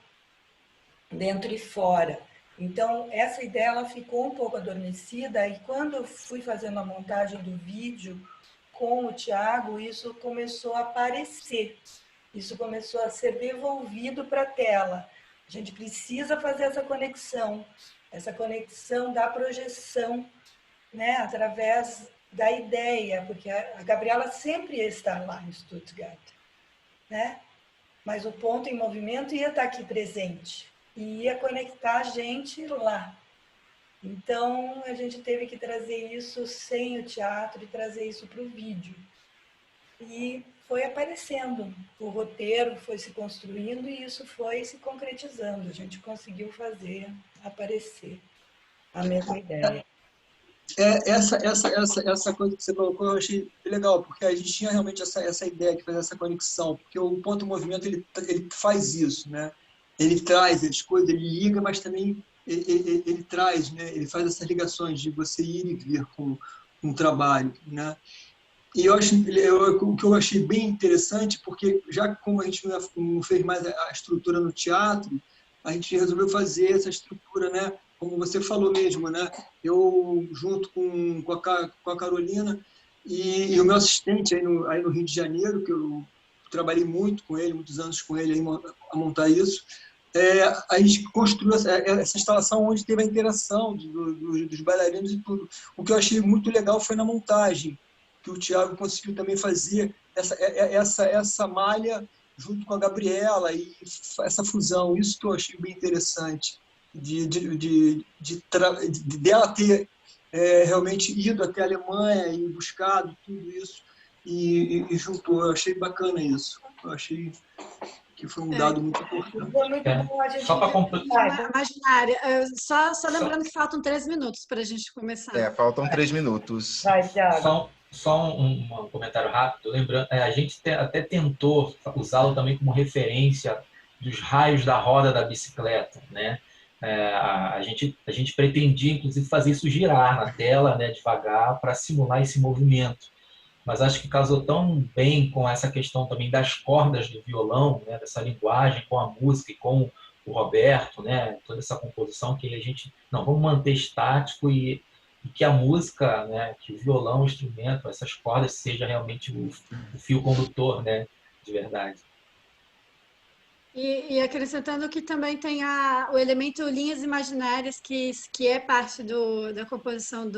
dentro e fora. Então, essa ideia ela ficou um pouco adormecida, e quando eu fui fazendo a montagem do vídeo com o Tiago, isso começou a aparecer, isso começou a ser devolvido para a tela. A gente precisa fazer essa conexão da projeção, né, através da ideia, porque a Gabriela sempre ia estar lá em Stuttgart, né? Mas o ponto em movimento ia estar aqui presente, e ia conectar a gente lá. Então, a gente teve que trazer isso sem o teatro e trazer isso para o vídeo. E foi aparecendo, o roteiro foi se construindo e isso foi se concretizando. A gente conseguiu fazer aparecer a mesma ideia. Essa coisa que você colocou eu achei legal, porque a gente tinha realmente essa ideia de fazer essa conexão, porque o ponto movimento ele faz isso, né? Ele traz as coisas, ele liga, mas também ele traz, né? Ele faz essas ligações de você ir e vir com um trabalho, né? E o que eu achei bem interessante, porque já como a gente não fez mais a estrutura no teatro, a gente resolveu fazer essa estrutura, né? Como você falou mesmo, né? Eu, junto com a Carolina e o meu assistente aí no Rio de Janeiro, que eu trabalhei muito com ele, muitos anos com ele aí, a montar isso, a gente construiu essa instalação onde teve a interação dos bailarinos e tudo. O que eu achei muito legal foi na montagem, que o Thiago conseguiu também fazer essa malha junto com a Gabriela, e essa fusão, isso que eu achei bem interessante, dela ter realmente ido até a Alemanha e buscado tudo isso, e juntou. Eu achei bacana isso. Eu achei que foi um dado muito importante. Foi muito bom a gente... Só para completar. Imaginária, só lembrando que faltam 3 minutos para a gente começar. Faltam 3 minutos. Vai, Thiago. Só um comentário rápido. Lembrando, a gente até tentou usá-lo também como referência dos raios da roda da bicicleta, né? A gente pretendia, inclusive, fazer isso girar na tela, né, devagar, para simular esse movimento. Mas acho que casou tão bem com essa questão também das cordas do violão, né, dessa linguagem com a música e com o Roberto, né, toda essa composição, que a gente, não, vamos manter estático e que a música, né, que o violão, o instrumento, essas cordas, seja realmente o fio condutor, né, de verdade. E acrescentando que também tem o elemento linhas imaginárias, que é parte da composição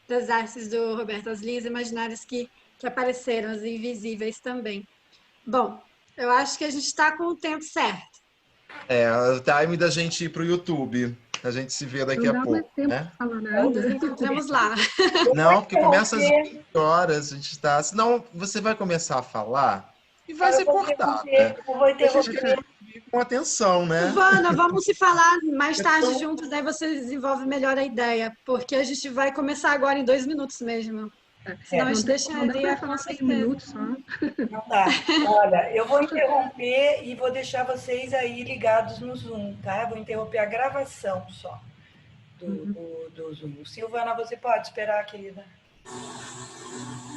das artes do Roberto, as linhas imaginárias que apareceram, as invisíveis também. Bom, eu acho que a gente está com o tempo certo. O time da gente ir para o YouTube. A gente se vê daqui a pouco, né? Nos encontramos lá. Não, porque começa às 20 horas, a gente está... Senão você vai começar a falar e vai ser cortado, né? Eu vou interromper. Com atenção, né? Vana, vamos se falar mais tarde juntos, daí você desenvolve melhor a ideia, porque a gente vai começar agora em 2 minutos mesmo. Senão a gente deixaria com certeza. Não dá. Olha, eu vou interromper e vou deixar vocês aí ligados no Zoom, tá? Vou interromper a gravação só do Zoom. Silvana, você pode esperar, querida?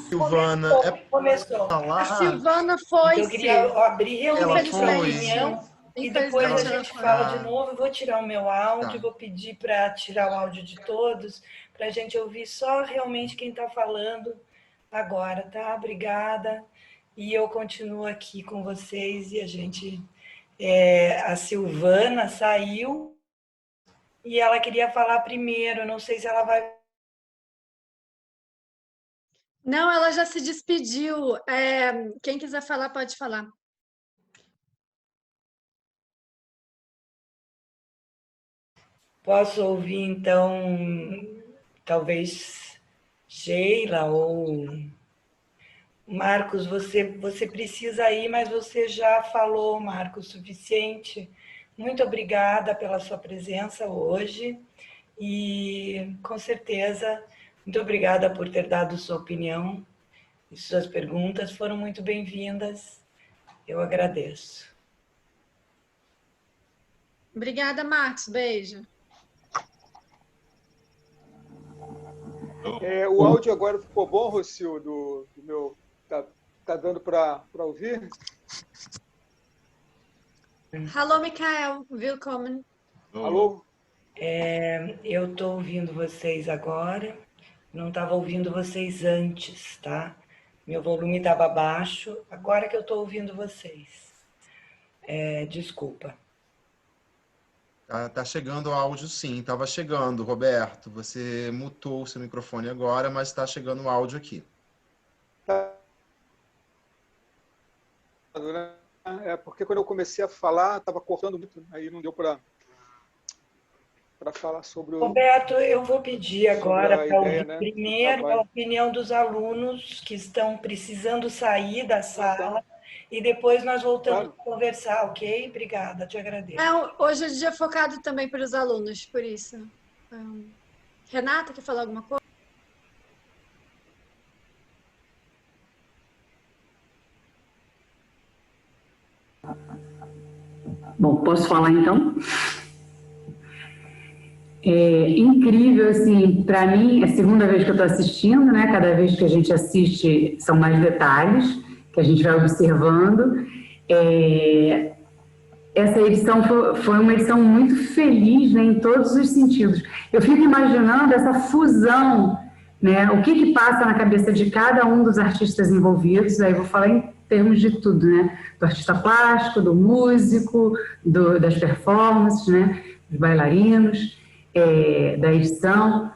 Silvana, começou. A Silvana foi. Eu queria abrir realmente a reunião e depois a gente fala de novo. Eu vou tirar o meu áudio, vou pedir para tirar o áudio de todos, para a gente ouvir só realmente quem está falando agora, tá? Obrigada. E eu continuo aqui com vocês e a gente... a Silvana saiu e ela queria falar primeiro. Não sei se ela vai... Não, ela já se despediu. Quem quiser falar, pode falar. Posso ouvir, então, talvez Sheila ou Marcos, você precisa ir, mas você já falou, Marcos, o suficiente. Muito obrigada pela sua presença hoje e, com certeza, muito obrigada por ter dado sua opinião e suas perguntas foram muito bem-vindas. Eu agradeço. Obrigada, Marcos. Beijo. O áudio agora ficou bom, Rocio, do meu... Tá dando para ouvir? Hallo, Michael. Willkommen. Alô? Eu estou ouvindo vocês agora. Não estava ouvindo vocês antes, tá? Meu volume estava baixo. Agora que eu estou ouvindo vocês. Desculpa. Tá chegando o áudio, sim. Estava chegando, Roberto. Você mutou o seu microfone agora, mas está chegando o áudio aqui. Porque quando eu comecei a falar, estava cortando muito, aí não deu para falar sobre o... Roberto, eu vou pedir agora para ouvir, né, primeiro a opinião dos alunos que estão precisando sair da sala e depois nós voltamos a conversar, ok? Obrigada, te agradeço. Hoje é dia focado também para os alunos, por isso. Renata, quer falar alguma coisa? Bom, posso falar então? É incrível, assim, para mim, é a segunda vez que eu estou assistindo, né? Cada vez que a gente assiste são mais detalhes que a gente vai observando. Essa edição foi uma edição muito feliz, né, em todos os sentidos. Eu fico imaginando essa fusão, né? O que passa na cabeça de cada um dos artistas envolvidos, aí eu vou falar em termos de tudo, né? Do artista plástico, do músico, das performances, né? Dos bailarinos, da edição.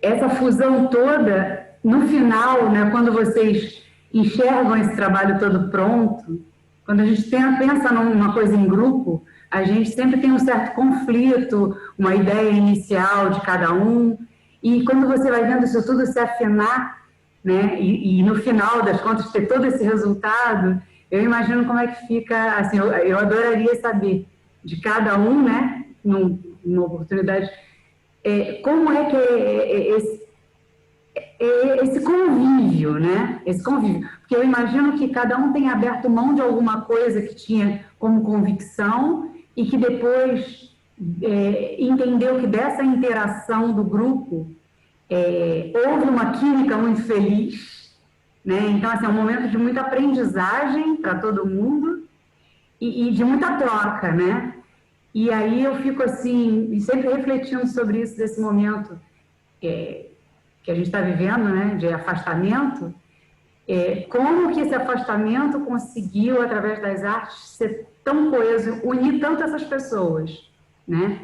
Essa fusão toda, no final, né, quando vocês enxergam esse trabalho todo pronto, quando a gente pensa numa coisa em grupo, a gente sempre tem um certo conflito, uma ideia inicial de cada um, e quando você vai vendo isso tudo se afinar, né, e no final das contas ter todo esse resultado, eu imagino como é que fica, assim, eu adoraria saber de cada um, né, numa oportunidade, como é que esse convívio, né? Esse convívio. Porque eu imagino que cada um tem aberto mão de alguma coisa que tinha como convicção e que depois entendeu que dessa interação do grupo houve uma química muito feliz, né? Então, assim, é um momento de muita aprendizagem para todo mundo e de muita troca, né? E aí eu fico, assim, sempre refletindo sobre isso, desse momento que a gente está vivendo, né, de afastamento, como que esse afastamento conseguiu, através das artes, ser tão coeso, unir tanto essas pessoas, né?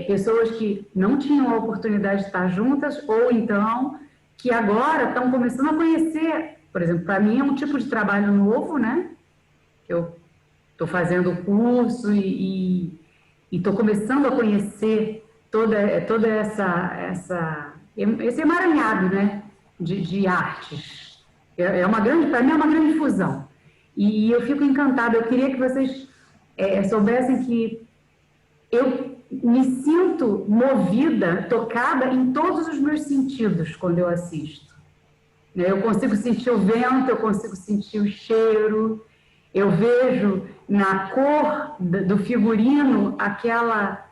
Pessoas que não tinham a oportunidade de estar juntas, ou então que agora estão começando a conhecer. Por exemplo, para mim é um tipo de trabalho novo, né? Eu estou fazendo o curso e estou começando a conhecer toda esse emaranhado, né, de artes. Para mim é uma grande fusão. E eu fico encantada. Eu queria que vocês soubessem que eu me sinto movida, tocada em todos os meus sentidos quando eu assisto. Eu consigo sentir o vento, eu consigo sentir o cheiro, eu vejo na cor do figurino aquela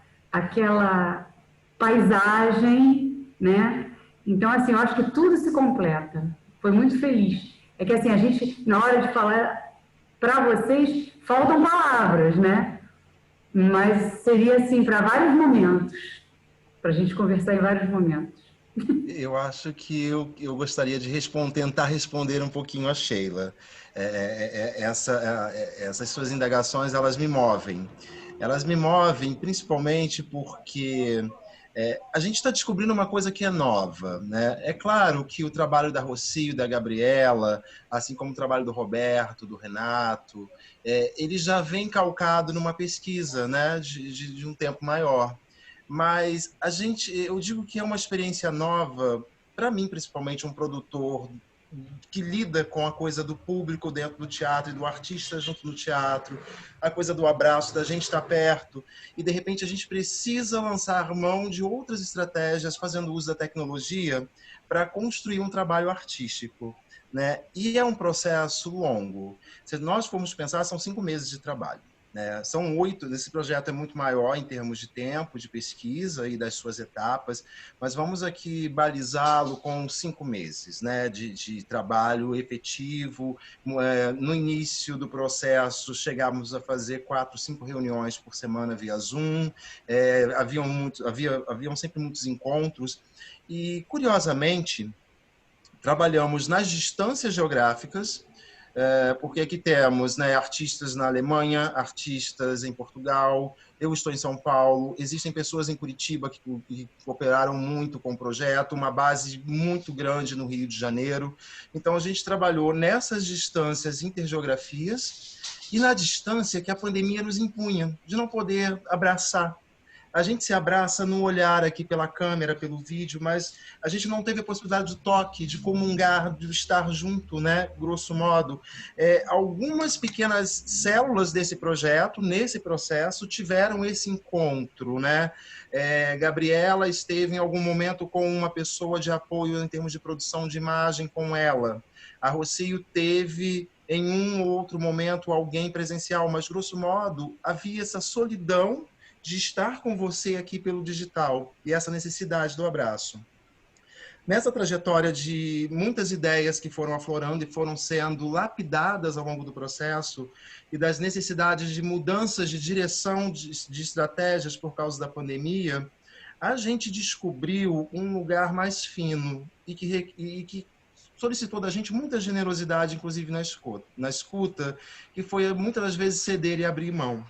paisagem, né? Então, assim, eu acho que tudo se completa. Foi muito feliz. É que, assim, a gente, na hora de falar para vocês, faltam palavras, né? Mas seria, assim, para vários momentos, para a gente conversar em vários momentos. Eu acho que eu gostaria de tentar responder um pouquinho a Sheila. Essas suas indagações, elas me movem. Elas me movem principalmente porque a gente está descobrindo uma coisa que é nova, né? É claro que o trabalho da Rocio, da Gabriela, assim como o trabalho do Roberto, do Renato, ele já vem calcado numa pesquisa, né? De um tempo maior. Mas eu digo que é uma experiência nova, para mim, principalmente um produtor que lida com a coisa do público dentro do teatro e do artista junto do teatro, a coisa do abraço, da gente estar perto, e de repente a gente precisa lançar mão de outras estratégias, fazendo uso da tecnologia, para construir um trabalho artístico. Né? E é um processo longo. Se nós formos pensar, são 5 meses de trabalho. Né? São 8, esse projeto é muito maior em termos de tempo, de pesquisa e das suas etapas, mas vamos aqui balizá-lo com 5 meses, né, de trabalho efetivo. No início do processo, chegamos a fazer 4, 5 reuniões por semana via Zoom, haviam sempre muitos encontros, e, curiosamente, trabalhamos nas distâncias geográficas, porque aqui temos, né, artistas na Alemanha, artistas em Portugal, eu estou em São Paulo, existem pessoas em Curitiba que cooperaram muito com o projeto, uma base muito grande no Rio de Janeiro. Então, a gente trabalhou nessas distâncias intergeografias e na distância que a pandemia nos impunha, de não poder abraçar. A gente se abraça no olhar aqui pela câmera, pelo vídeo, mas a gente não teve a possibilidade de toque, de comungar, de estar junto, né? Grosso modo. Algumas pequenas células desse projeto, nesse processo, tiveram esse encontro, né? Gabriela esteve em algum momento com uma pessoa de apoio em termos de produção de imagem com ela. A Rocio teve em um ou outro momento alguém presencial, mas, grosso modo, havia essa solidão de estar com você aqui pelo digital e essa necessidade do abraço. Nessa trajetória de muitas ideias que foram aflorando e foram sendo lapidadas ao longo do processo e das necessidades de mudanças de direção de estratégias por causa da pandemia, a gente descobriu um lugar mais fino e que solicitou da gente muita generosidade, inclusive na escuta, que foi muitas das vezes ceder e abrir mão.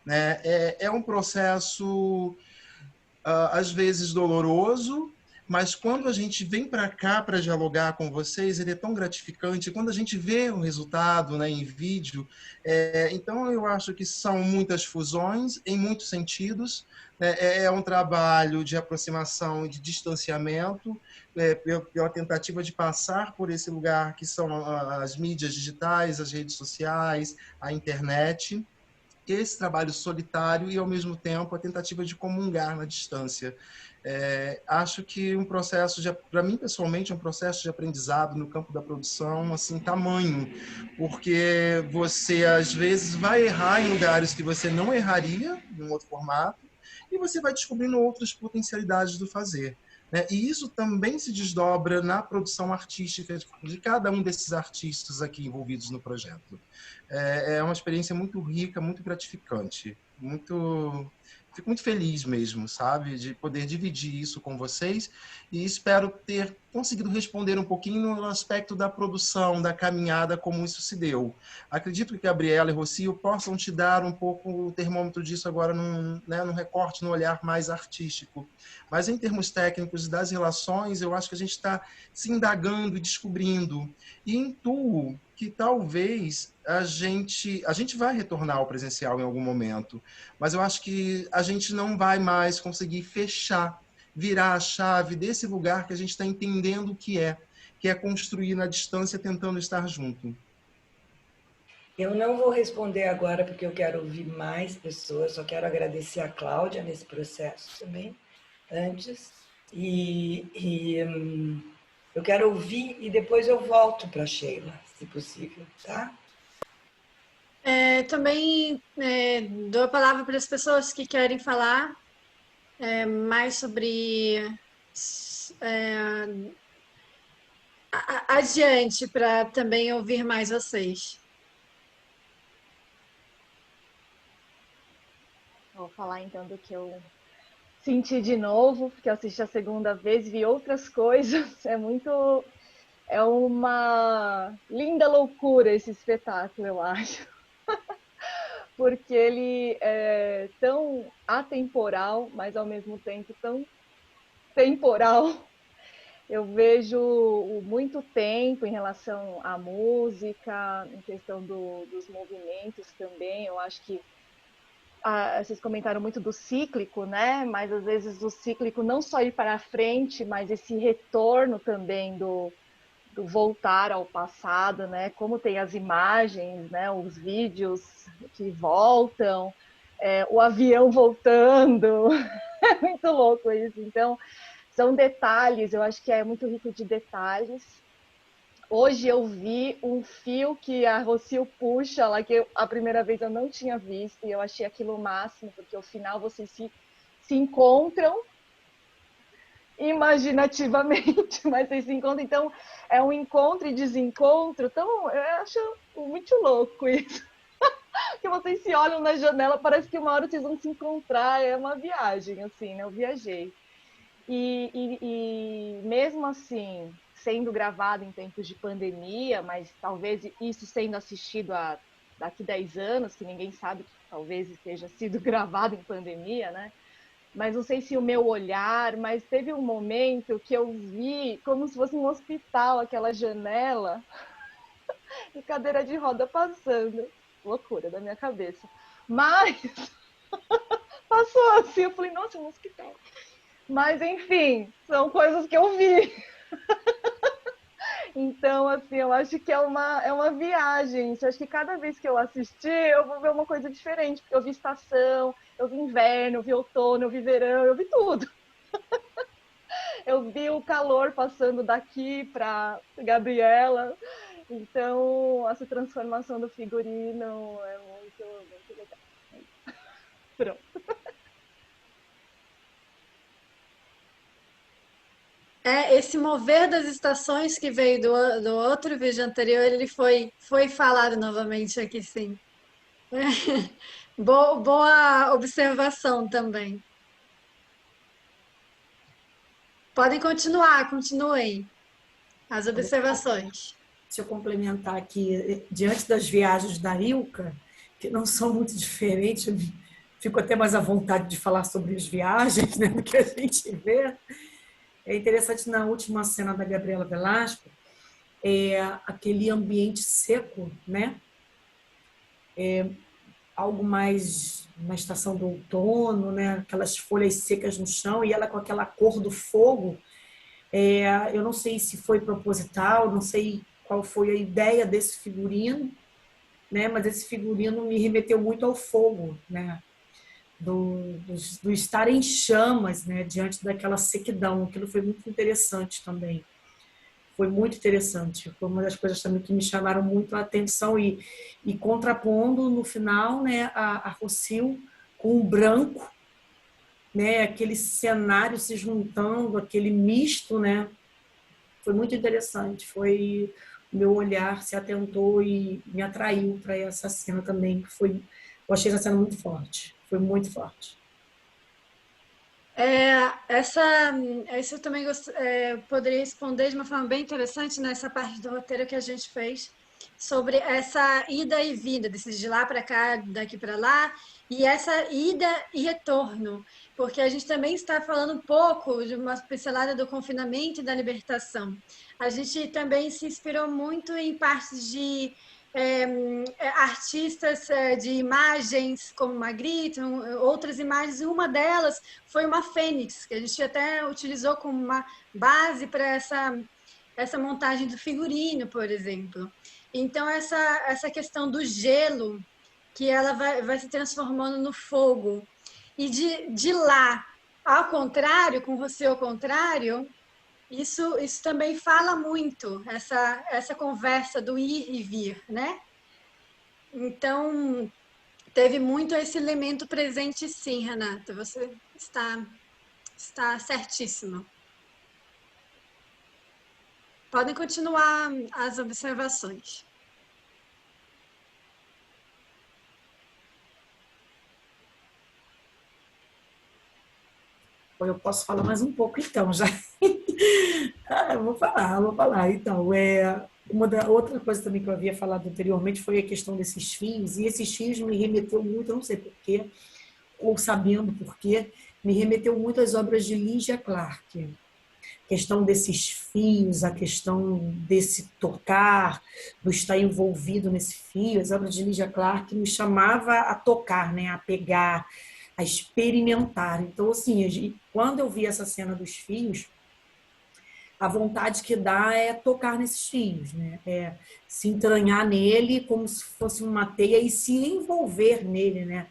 Né? É um processo, às vezes, doloroso, mas quando a gente vem para cá para dialogar com vocês, ele é tão gratificante. Quando a gente vê o resultado, né, em vídeo, então eu acho que são muitas fusões, em muitos sentidos. É um trabalho de aproximação e de distanciamento, pela tentativa de passar por esse lugar que são as mídias digitais, as redes sociais, a internet. Esse trabalho solitário e, ao mesmo tempo, a tentativa de comungar na distância. Acho que um processo, para mim, pessoalmente, um processo de aprendizado no campo da produção, assim, tamanho, porque você, às vezes, vai errar em lugares que você não erraria, num outro formato, e você vai descobrindo outras potencialidades do fazer. Né? E isso também se desdobra na produção artística de cada um desses artistas aqui envolvidos no projeto. É uma experiência muito rica, muito gratificante, fico muito feliz mesmo, sabe, de poder dividir isso com vocês, e espero ter conseguido responder um pouquinho no aspecto da produção, da caminhada, como isso se deu. Acredito que Gabriela e Rocio possam te dar um pouco o termômetro disso agora num recorte, no olhar mais artístico. Mas em termos técnicos das relações, eu acho que a gente está se indagando e descobrindo. E intuo que talvez a gente vai retornar ao presencial em algum momento, mas eu acho que a gente não vai mais conseguir virar a chave desse lugar que a gente está entendendo o que é construir na distância, tentando estar junto. Eu não vou responder agora, porque eu quero ouvir mais pessoas, só quero agradecer a Cláudia nesse processo também, antes, eu quero ouvir e depois eu volto para a Sheila, se possível, tá? Também dou a palavra para as pessoas que querem falar mais sobre adiante, para também ouvir mais vocês. Vou falar então do que eu senti de novo, porque eu assisti a segunda vez, vi outras coisas. É uma linda loucura esse espetáculo, eu acho. porque ele é tão atemporal, mas ao mesmo tempo tão temporal. Eu vejo muito tempo em relação à música, em questão dos movimentos também. Eu acho que vocês comentaram muito do cíclico, né? Mas às vezes o cíclico não só ir para frente, mas esse retorno também do voltar ao passado, né? Como tem as imagens, né? Os vídeos que voltam, o avião voltando, é muito louco isso. Então, são detalhes, eu acho que é muito rico de detalhes. Hoje eu vi um fio que a Rocio puxa lá, que a primeira vez eu não tinha visto, e eu achei aquilo o máximo, porque ao final vocês se encontram imaginativamente, mas vocês se encontram, então é um encontro e desencontro, então eu acho muito louco isso. Que vocês se olham na janela, parece que uma hora vocês vão se encontrar, é uma viagem, assim, né? Eu viajei. E mesmo assim, sendo gravado em tempos de pandemia, mas talvez isso sendo assistido daqui 10 anos, que ninguém sabe que talvez esteja sido gravado em pandemia, né? Mas não sei se o meu olhar, mas teve um momento que eu vi como se fosse um hospital, aquela janela, e cadeira de roda passando. Loucura da minha cabeça. Mas passou assim, eu falei, nossa, um hospital. Mas, enfim, são coisas que eu vi. Então, assim, eu acho que é uma viagem. Eu acho que cada vez que eu assistir, eu vou ver uma coisa diferente. Porque eu vi estação, eu vi inverno, eu vi outono, eu vi verão, eu vi tudo. Eu vi o calor passando daqui para Gabriela. Então, essa transformação do figurino é muito legal. Pronto. Esse mover das estações que veio do outro vídeo anterior, ele foi falado novamente aqui, sim. Boa observação também. Podem continuem as observações. Deixa eu complementar aqui, diante das viagens da Ilka, que não são muito diferentes, eu fico até mais à vontade de falar sobre as viagens, né, do que a gente vê. É interessante, na última cena da Gabriela Velasco, aquele ambiente seco, né? Algo mais na estação do outono, né? Aquelas folhas secas no chão e ela com aquela cor do fogo. Eu não sei se foi proposital, não sei qual foi a ideia desse figurino, né? Mas esse figurino me remeteu muito ao fogo, né? Do estar em chamas, né, diante daquela sequidão. Aquilo foi muito interessante também. Foi muito interessante. Foi uma das coisas também que me chamaram muito a atenção e contrapondo no final, né, a Rocio com o branco, né, aquele cenário se juntando, aquele misto, né? Foi muito interessante. Foi o meu olhar se atentou e me atraiu para essa cena também. Eu achei essa cena muito forte. Foi muito forte. Essa eu também poderia responder de uma forma bem interessante nessa parte do roteiro que a gente fez sobre essa ida e vinda, desses de lá para cá, daqui para lá, e essa ida e retorno, porque a gente também está falando um pouco de uma pincelada do confinamento e da libertação. A gente também se inspirou muito em partes de artistas de imagens como Magritte, outras imagens, e uma delas foi uma fênix, que a gente até utilizou como uma base para essa montagem do figurino, por exemplo. Então, essa questão do gelo, que ela vai se transformando no fogo, e de lá ao contrário, com você ao contrário, isso também fala muito, essa conversa do ir e vir, né? Então, teve muito esse elemento presente, sim, Renata. Você está certíssima. Podem continuar as observações. Eu posso falar mais um pouco, então, já. Eu vou falar. Então, outra coisa também que eu havia falado anteriormente foi a questão desses fios, e esses fios me remeteu muito, eu não sei porquê, ou sabendo porquê, me remeteu muito às obras de Lygia Clark. A questão desses fios, a questão desse tocar, do estar envolvido nesse fio, as obras de Lygia Clark me chamava a tocar, né, a pegar, a experimentar. Então, assim, quando eu vi essa cena dos fios, a vontade que dá é tocar nesses fios, né? É se entranhar nele como se fosse uma teia e se envolver nele, né?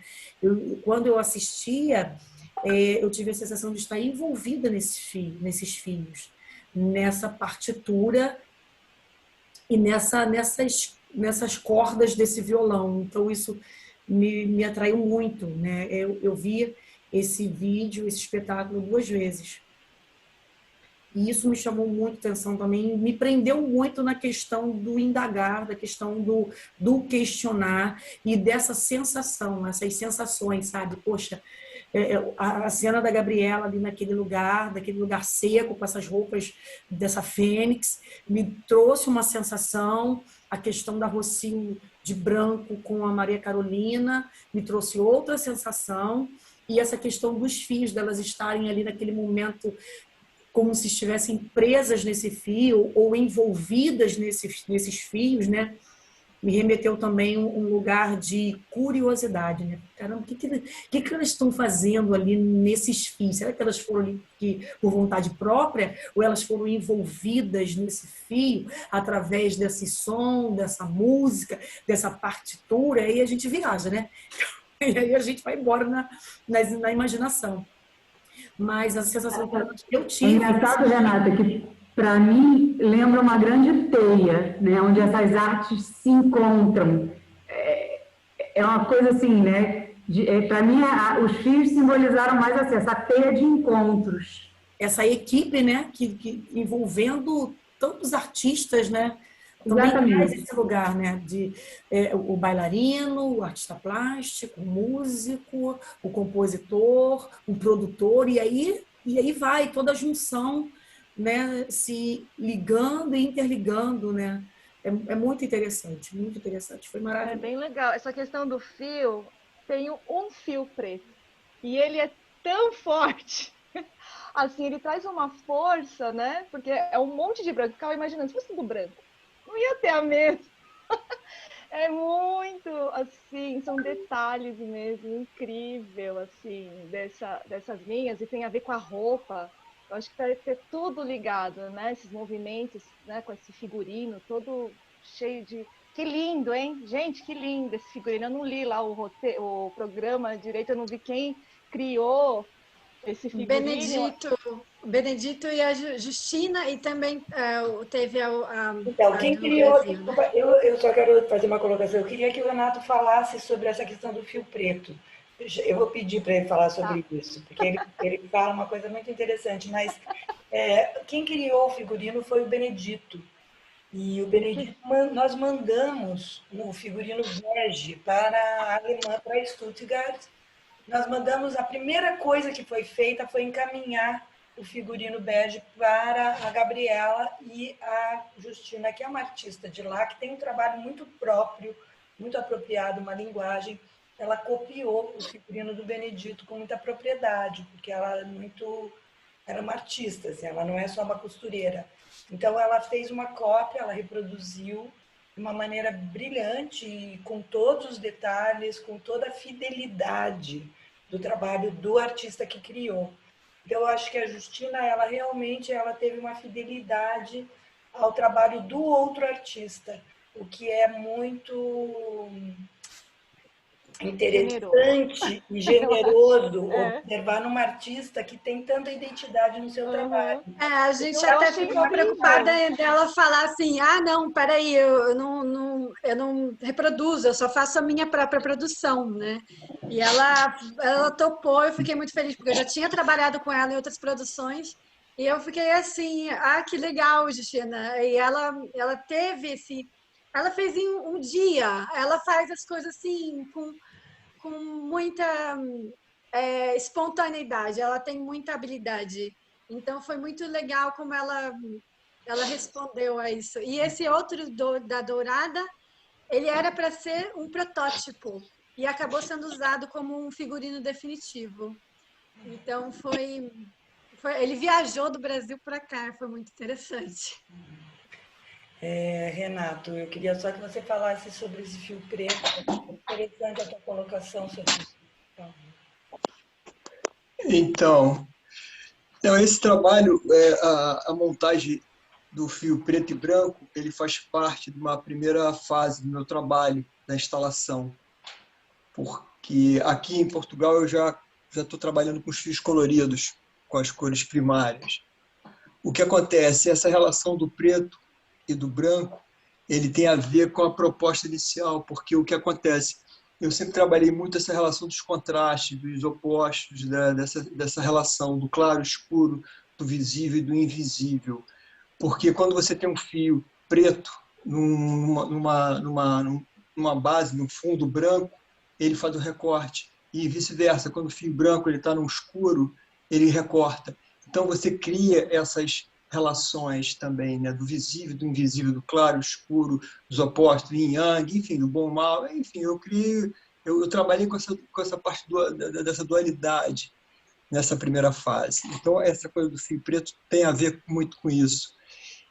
Quando eu assistia, eu tive a sensação de estar envolvida nesses fios, nessa partitura e nessas cordas desse violão. Então, isso me atraiu muito, né? Eu vi esse vídeo, esse espetáculo 2 vezes. E isso me chamou muito atenção também, me prendeu muito na questão do indagar, da questão do questionar e dessa sensação, essas sensações, sabe? Poxa, a cena da Gabriela ali naquele lugar, daquele lugar seco, com essas roupas dessa fênix, me trouxe uma sensação, a questão da Rocinho de branco com a Maria Carolina me trouxe outra sensação, e essa questão dos fios, delas estarem ali naquele momento como se estivessem presas nesse fio ou envolvidas nesses fios, né? Me remeteu também um lugar de curiosidade, né? Caramba, o que elas estão fazendo ali nesses fios? Será que elas foram ali por vontade própria ou elas foram envolvidas nesse fio através desse som, dessa música, dessa partitura? E aí a gente viaja, né? E aí a gente vai embora na imaginação. Mas a sensação que eu tive... É engraçado, Renata, que para mim lembra uma grande teia, né, onde essas artes se encontram. É uma coisa assim, né? Para mim, os fios simbolizaram mais assim, essa teia de encontros. Essa equipe, né, que envolvendo tantos artistas, né? Também traz esse lugar, né? O bailarino, o artista plástico, o músico, o compositor, o produtor, e aí vai toda a junção, né? Se ligando e interligando, né? É muito interessante, muito interessante. Foi maravilhoso. É bem legal. Essa questão do fio, tem um fio preto e ele é tão forte. Assim, ele traz uma força, né? Porque é um monte de branco. Eu ficava imaginando, se fosse tudo branco, não ia ter a mesma. É muito, assim, são detalhes mesmo, incrível, assim, dessas linhas, e tem a ver com a roupa. Eu acho que vai ter tudo ligado, né? Esses movimentos, né? Com esse figurino todo cheio de... Que lindo, hein? Gente, que lindo esse figurino. Eu não li lá o programa direito, eu não vi quem criou esse figurino. Benedito e a Justina, e também teve a Então, quem criou... Eu só quero fazer uma colocação. Eu queria que o Renato falasse sobre essa questão do fio preto. Eu vou pedir para ele falar sobre isso, porque ele fala uma coisa muito interessante, mas quem criou o figurino foi o Benedito. E o Benedito, nós mandamos o figurino bege para a Alemanha, para Stuttgart. Nós mandamos, a primeira coisa que foi feita foi encaminhar o figurino bege para a Gabriela e a Justina, que é uma artista de lá, que tem um trabalho muito próprio, muito apropriado, uma linguagem. Ela copiou o figurino do Benedito com muita propriedade, porque ela era uma artista, assim, ela não é só uma costureira. Então, ela fez uma cópia, ela reproduziu de uma maneira brilhante, com todos os detalhes, com toda a fidelidade do trabalho do artista que criou. Então, eu acho que a Justina, ela realmente ela teve uma fidelidade ao trabalho do outro artista, o que é muito interessante e generoso observar numa artista que tem tanta identidade no seu trabalho. A gente até ficou preocupada dela falar assim, não, peraí, eu não reproduzo, eu só faço a minha própria produção, né? E ela topou, eu fiquei muito feliz, porque eu já tinha trabalhado com ela em outras produções, e eu fiquei assim, que legal, Justina. E ela teve ela fez em um dia, ela faz as coisas assim, com muita espontaneidade, ela tem muita habilidade. Então, foi muito legal como ela Ela respondeu a isso. E esse outro da dourada, ele era para ser um protótipo e acabou sendo usado como um figurino definitivo. Então ele viajou do Brasil para cá, foi muito interessante. Renato, eu queria só que você falasse sobre esse fio preto. É interessante a tua colocação sobre isso. Então, esse trabalho, a montagem do fio preto e branco, ele faz parte de uma primeira fase do meu trabalho, da instalação. Porque aqui em Portugal eu já estou trabalhando com os fios coloridos, com as cores primárias. O que acontece? Essa relação do preto e do branco, ele tem a ver com a proposta inicial, porque o que acontece? Eu sempre trabalhei muito essa relação dos contrastes, dos opostos, dessa relação do claro e escuro, do visível e do invisível. Porque quando você tem um fio preto numa base, num fundo branco, ele faz o recorte. E vice-versa, quando o fio branco está no escuro, ele recorta. Então você cria essas relações também, né? Do visível, do invisível, do claro, do escuro, dos opostos, yin yang, enfim, do bom mal. Enfim, eu trabalhei com essa parte dessa dualidade nessa primeira fase. Então, essa coisa do fio preto tem a ver muito com isso.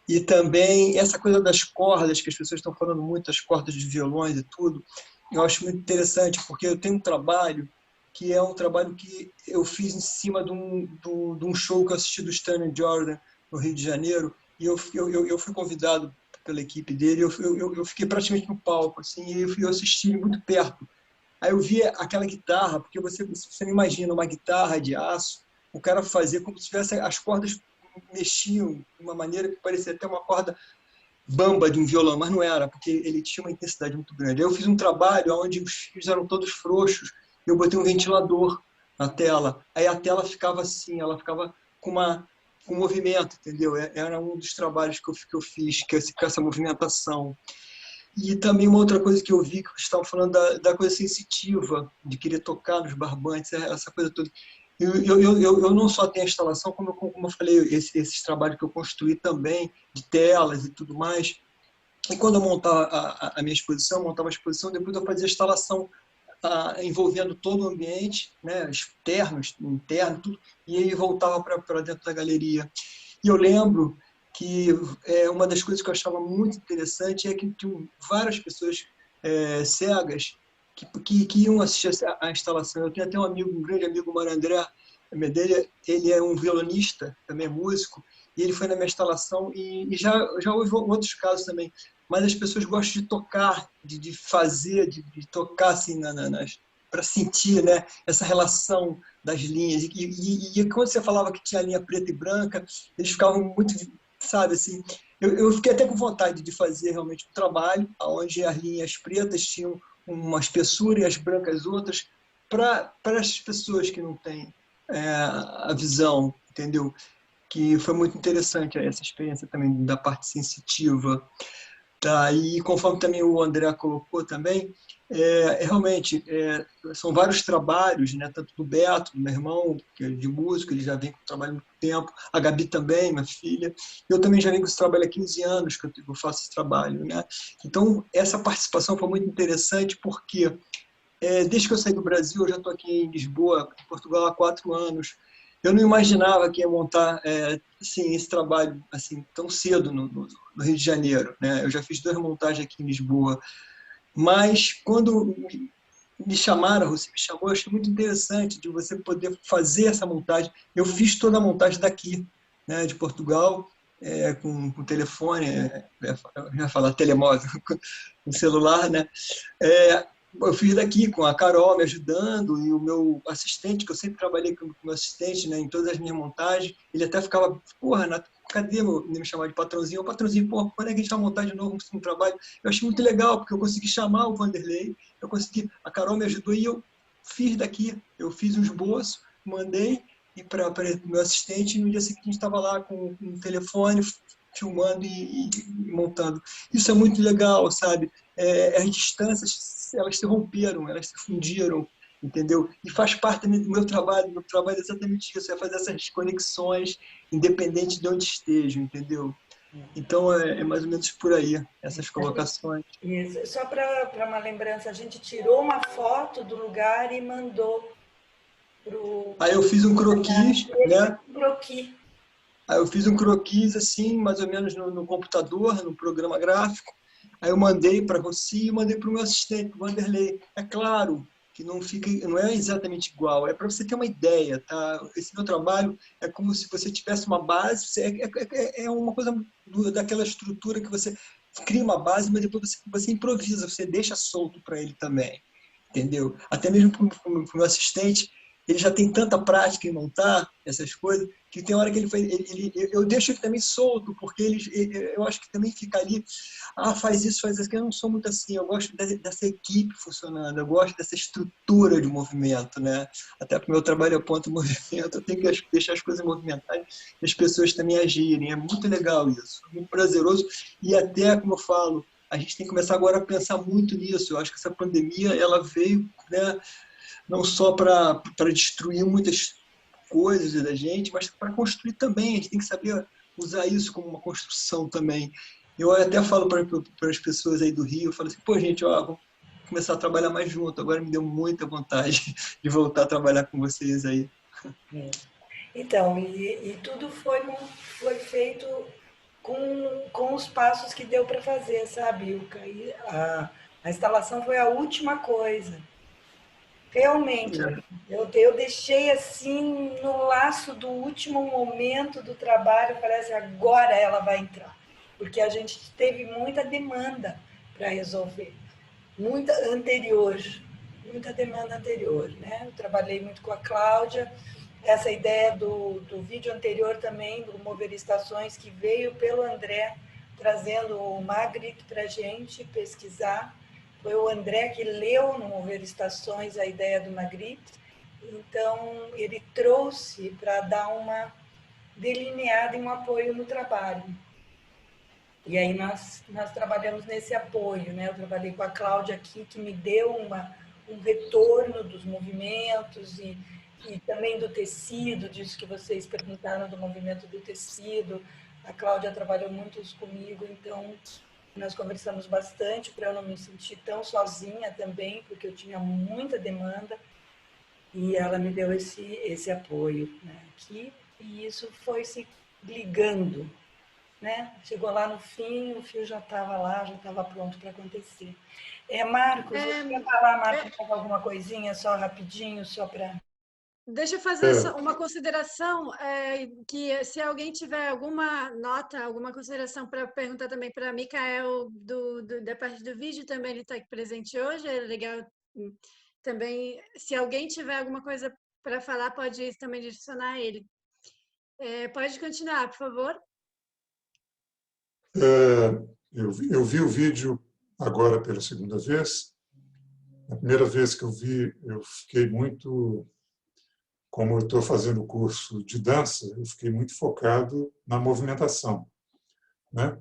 E também essa coisa das cordas, que as pessoas estão falando muito, das cordas de violões e tudo, eu acho muito interessante, porque eu tenho um trabalho que é um trabalho que eu fiz em cima de um show que eu assisti do Stanley Jordan, no Rio de Janeiro, e eu fui convidado pela equipe dele, eu fiquei praticamente no palco, assim, e eu assisti muito perto. Aí eu vi aquela guitarra, porque você não imagina uma guitarra de aço, o cara fazia como se tivesse as cordas mexiam de uma maneira que parecia até uma corda bamba de um violão, mas não era, porque ele tinha uma intensidade muito grande. Aí eu fiz um trabalho onde os fios eram todos frouxos, eu botei um ventilador na tela, aí a tela ficava assim, ela ficava com movimento, entendeu? Era um dos trabalhos que eu fiz, com essa movimentação. E também uma outra coisa que eu vi, que vocês estavam falando da coisa sensitiva, de querer tocar nos barbantes, essa coisa toda. Eu não só tenho a instalação, como eu falei, esses trabalhos que eu construí também, de telas e tudo mais. E quando eu montava a minha exposição, montava a exposição, depois eu fazia a instalação envolvendo todo o ambiente, né, externo, interno, tudo, e aí voltava para dentro da galeria. E eu lembro que uma das coisas que eu achava muito interessante é que tinham várias pessoas cegas que iam assistir a instalação. Eu tenho até um grande amigo, o Mário André Medelha, ele é um violonista, também é músico, e ele foi na minha instalação, e já houve outros casos também, mas as pessoas gostam de tocar, de fazer, de tocar assim, para sentir, né, essa relação das linhas. E quando você falava que tinha linha preta e branca, eles ficavam muito, sabe, assim, eu fiquei até com vontade de fazer realmente um trabalho onde as linhas pretas tinham uma espessura e as brancas outras, para as pessoas que não têm a visão, entendeu? Que foi muito interessante essa experiência também da parte sensitiva. Tá? E conforme também o André colocou também, realmente são vários trabalhos, né? Tanto do Beto, do meu irmão, que é de músico, ele já vem com o trabalho há muito tempo, a Gabi também, minha filha, eu também já venho com esse trabalho há 15 anos que eu faço esse trabalho, né? Então, essa participação foi muito interessante porque desde que eu saí do Brasil, eu já estou aqui em Lisboa, em Portugal, há 4 anos. Eu não imaginava que ia montar assim, esse trabalho assim, tão cedo no Rio de Janeiro, né? Eu já fiz 2 montagens aqui em Lisboa, mas quando me chamaram, você me chamou, eu achei muito interessante de você poder fazer essa montagem. Eu fiz toda a montagem daqui, né, de Portugal, com telefone, eu ia falar telemóvel, com celular, né? Eu fiz daqui com a Carol me ajudando e o meu assistente, que eu sempre trabalhei com o meu assistente, né, em todas as minhas montagens, ele até ficava, porra, Renato, cadê me chamar de patrãozinho? O patrãozinho, porra, quando é que a gente vai montar de novo um trabalho? Eu achei muito legal, porque eu consegui chamar o Vanderlei, a Carol me ajudou e eu fiz daqui, eu fiz um esboço, mandei para o meu assistente e no dia seguinte a gente estava lá com um telefone, filmando e montando. Isso é muito legal, sabe? As distâncias, elas se romperam, elas se fundiram, entendeu? E faz parte do meu trabalho. Meu trabalho é exatamente isso, é fazer essas conexões, independente de onde esteja, entendeu? Então, é mais ou menos por aí, essas colocações. Isso. Só para uma lembrança, a gente tirou uma foto do lugar e mandou para o... Aí eu fiz um croquis, né? Croquis. Aí eu fiz um croquis, assim, mais ou menos no computador, no programa gráfico. Aí eu mandei para você e mandei para o meu assistente, o Vanderlei. É claro que não é exatamente igual, é para você ter uma ideia, tá? Esse meu trabalho é como se você tivesse uma base, é uma coisa daquela estrutura que você cria uma base, mas depois você improvisa, você deixa solto para ele também, entendeu? Até mesmo para o meu assistente, ele já tem tanta prática em montar essas coisas, que tem hora que eu deixo ele também solto, porque eu acho que também fica ali, faz isso, faz aquilo. Eu não sou muito assim, eu gosto dessa equipe funcionando, eu gosto dessa estrutura de movimento, né? Até porque o meu trabalho aponta o movimento, eu tenho que deixar as coisas movimentadas e as pessoas também agirem. É muito legal isso, é muito prazeroso, e até, como eu falo, a gente tem que começar agora a pensar muito nisso. Eu acho que essa pandemia, ela veio, né, não só para destruir muitas coisas da gente, mas para construir também. A gente tem que saber usar isso como uma construção também. Eu até falo para as pessoas aí do Rio, eu falo assim, pô, gente, vamos começar a trabalhar mais junto. Agora me deu muita vontade de voltar a trabalhar com vocês aí. Então, e tudo foi feito com os passos que deu para fazer, sabe, Ilka? E a instalação foi a última coisa. Realmente, eu deixei assim no laço do último momento do trabalho, parece agora ela vai entrar, porque a gente teve muita demanda para resolver, muita demanda anterior, né? Eu trabalhei muito com a Cláudia, essa ideia do vídeo anterior também, do Mover Estações, que veio pelo André, trazendo o Magritte para a gente pesquisar. Foi o André que leu no Mover Estações a ideia do Magritte, então ele trouxe para dar uma delineada e um apoio no trabalho. E aí nós trabalhamos nesse apoio, né? Eu trabalhei com a Cláudia aqui, que me deu um retorno dos movimentos e também do tecido, disso que vocês perguntaram do movimento do tecido. A Cláudia trabalhou muito isso comigo, então nós conversamos bastante para eu não me sentir tão sozinha também, porque eu tinha muita demanda, e ela me deu esse apoio, né, aqui, e isso foi se ligando, né? Chegou lá no fim, o fio já estava lá, já estava pronto para acontecer. Marcos, você quer falar, Marcos, alguma coisinha só rapidinho, só para... Deixa eu fazer uma consideração, que se alguém tiver alguma nota, alguma consideração para perguntar também para Micael, da parte do vídeo, também ele está aqui presente hoje, é legal também, se alguém tiver alguma coisa para falar, pode também direcionar ele. Pode continuar, por favor. Eu vi o vídeo agora pela segunda vez. A primeira vez que eu vi, eu fiquei muito... Como eu estou fazendo o curso de dança, eu fiquei muito focado na movimentação, né?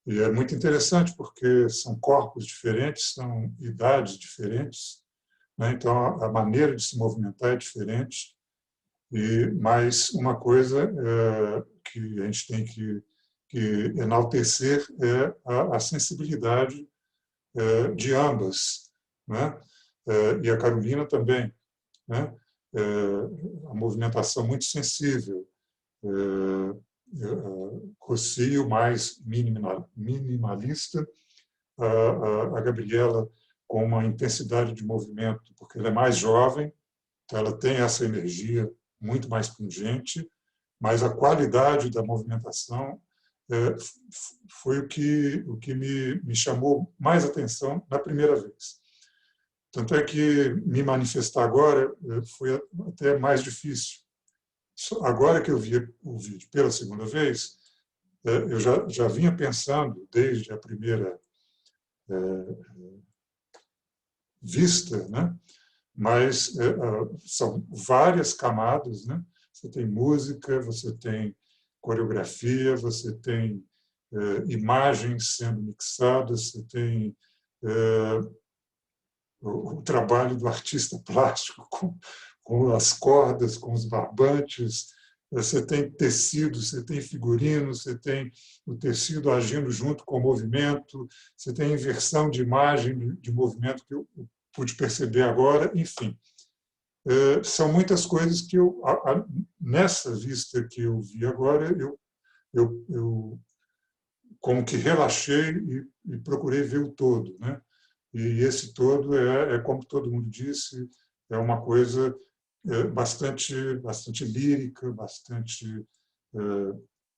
E é muito interessante porque são corpos diferentes, são idades diferentes, né? Então a maneira de se movimentar é diferente. Mas uma coisa que a gente tem que enaltecer é a sensibilidade de ambas, né? E a Carolina também, né? A movimentação muito sensível, Rocio mais minimalista, a Gabriela com uma intensidade de movimento, porque ela é mais jovem, então ela tem essa energia muito mais pungente, mas a qualidade da movimentação foi o que me chamou mais atenção na primeira vez. Tanto é que me manifestar agora foi até mais difícil. Agora que eu vi o vídeo pela segunda vez, eu já vinha pensando, desde a primeira vista, né? Mas são várias camadas, né? Você tem música, você tem coreografia, você tem imagens sendo mixadas, você tem... o trabalho do artista plástico com as cordas, com os barbantes, você tem tecido, você tem figurino, você tem o tecido agindo junto com o movimento, você tem inversão de imagem, de movimento que eu pude perceber agora, enfim. São muitas coisas que nessa vista que eu vi agora, eu como que relaxei e procurei ver o todo, né? E esse todo como todo mundo disse, é uma coisa bastante lírica, bastante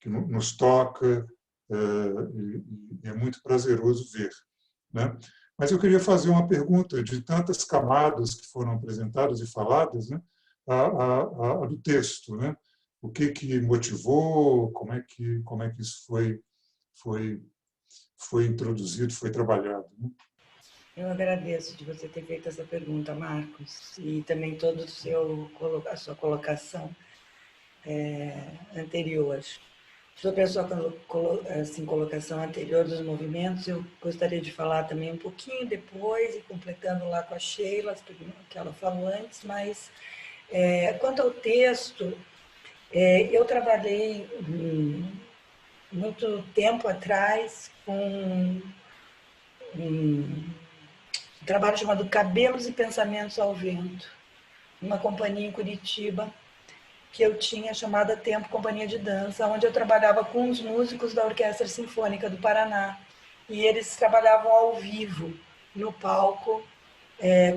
que nos toca, e é muito prazeroso ver, né? Mas eu queria fazer uma pergunta de tantas camadas que foram apresentadas e faladas, né? A do texto, né? O que motivou, como é que isso foi introduzido, foi trabalhado, né? Eu agradeço de você ter feito essa pergunta, Marcos, e também toda a sua colocação anterior. Sobre a sua colocação anterior dos movimentos, eu gostaria de falar também um pouquinho depois, e completando lá com a Sheila, que ela falou antes, mas quanto ao texto, eu trabalhei muito tempo atrás com um trabalho chamado Cabelos e Pensamentos ao Vento, uma companhia em Curitiba, que eu tinha chamada Tempo Companhia de Dança, onde eu trabalhava com os músicos da Orquestra Sinfônica do Paraná. E eles trabalhavam ao vivo, no palco,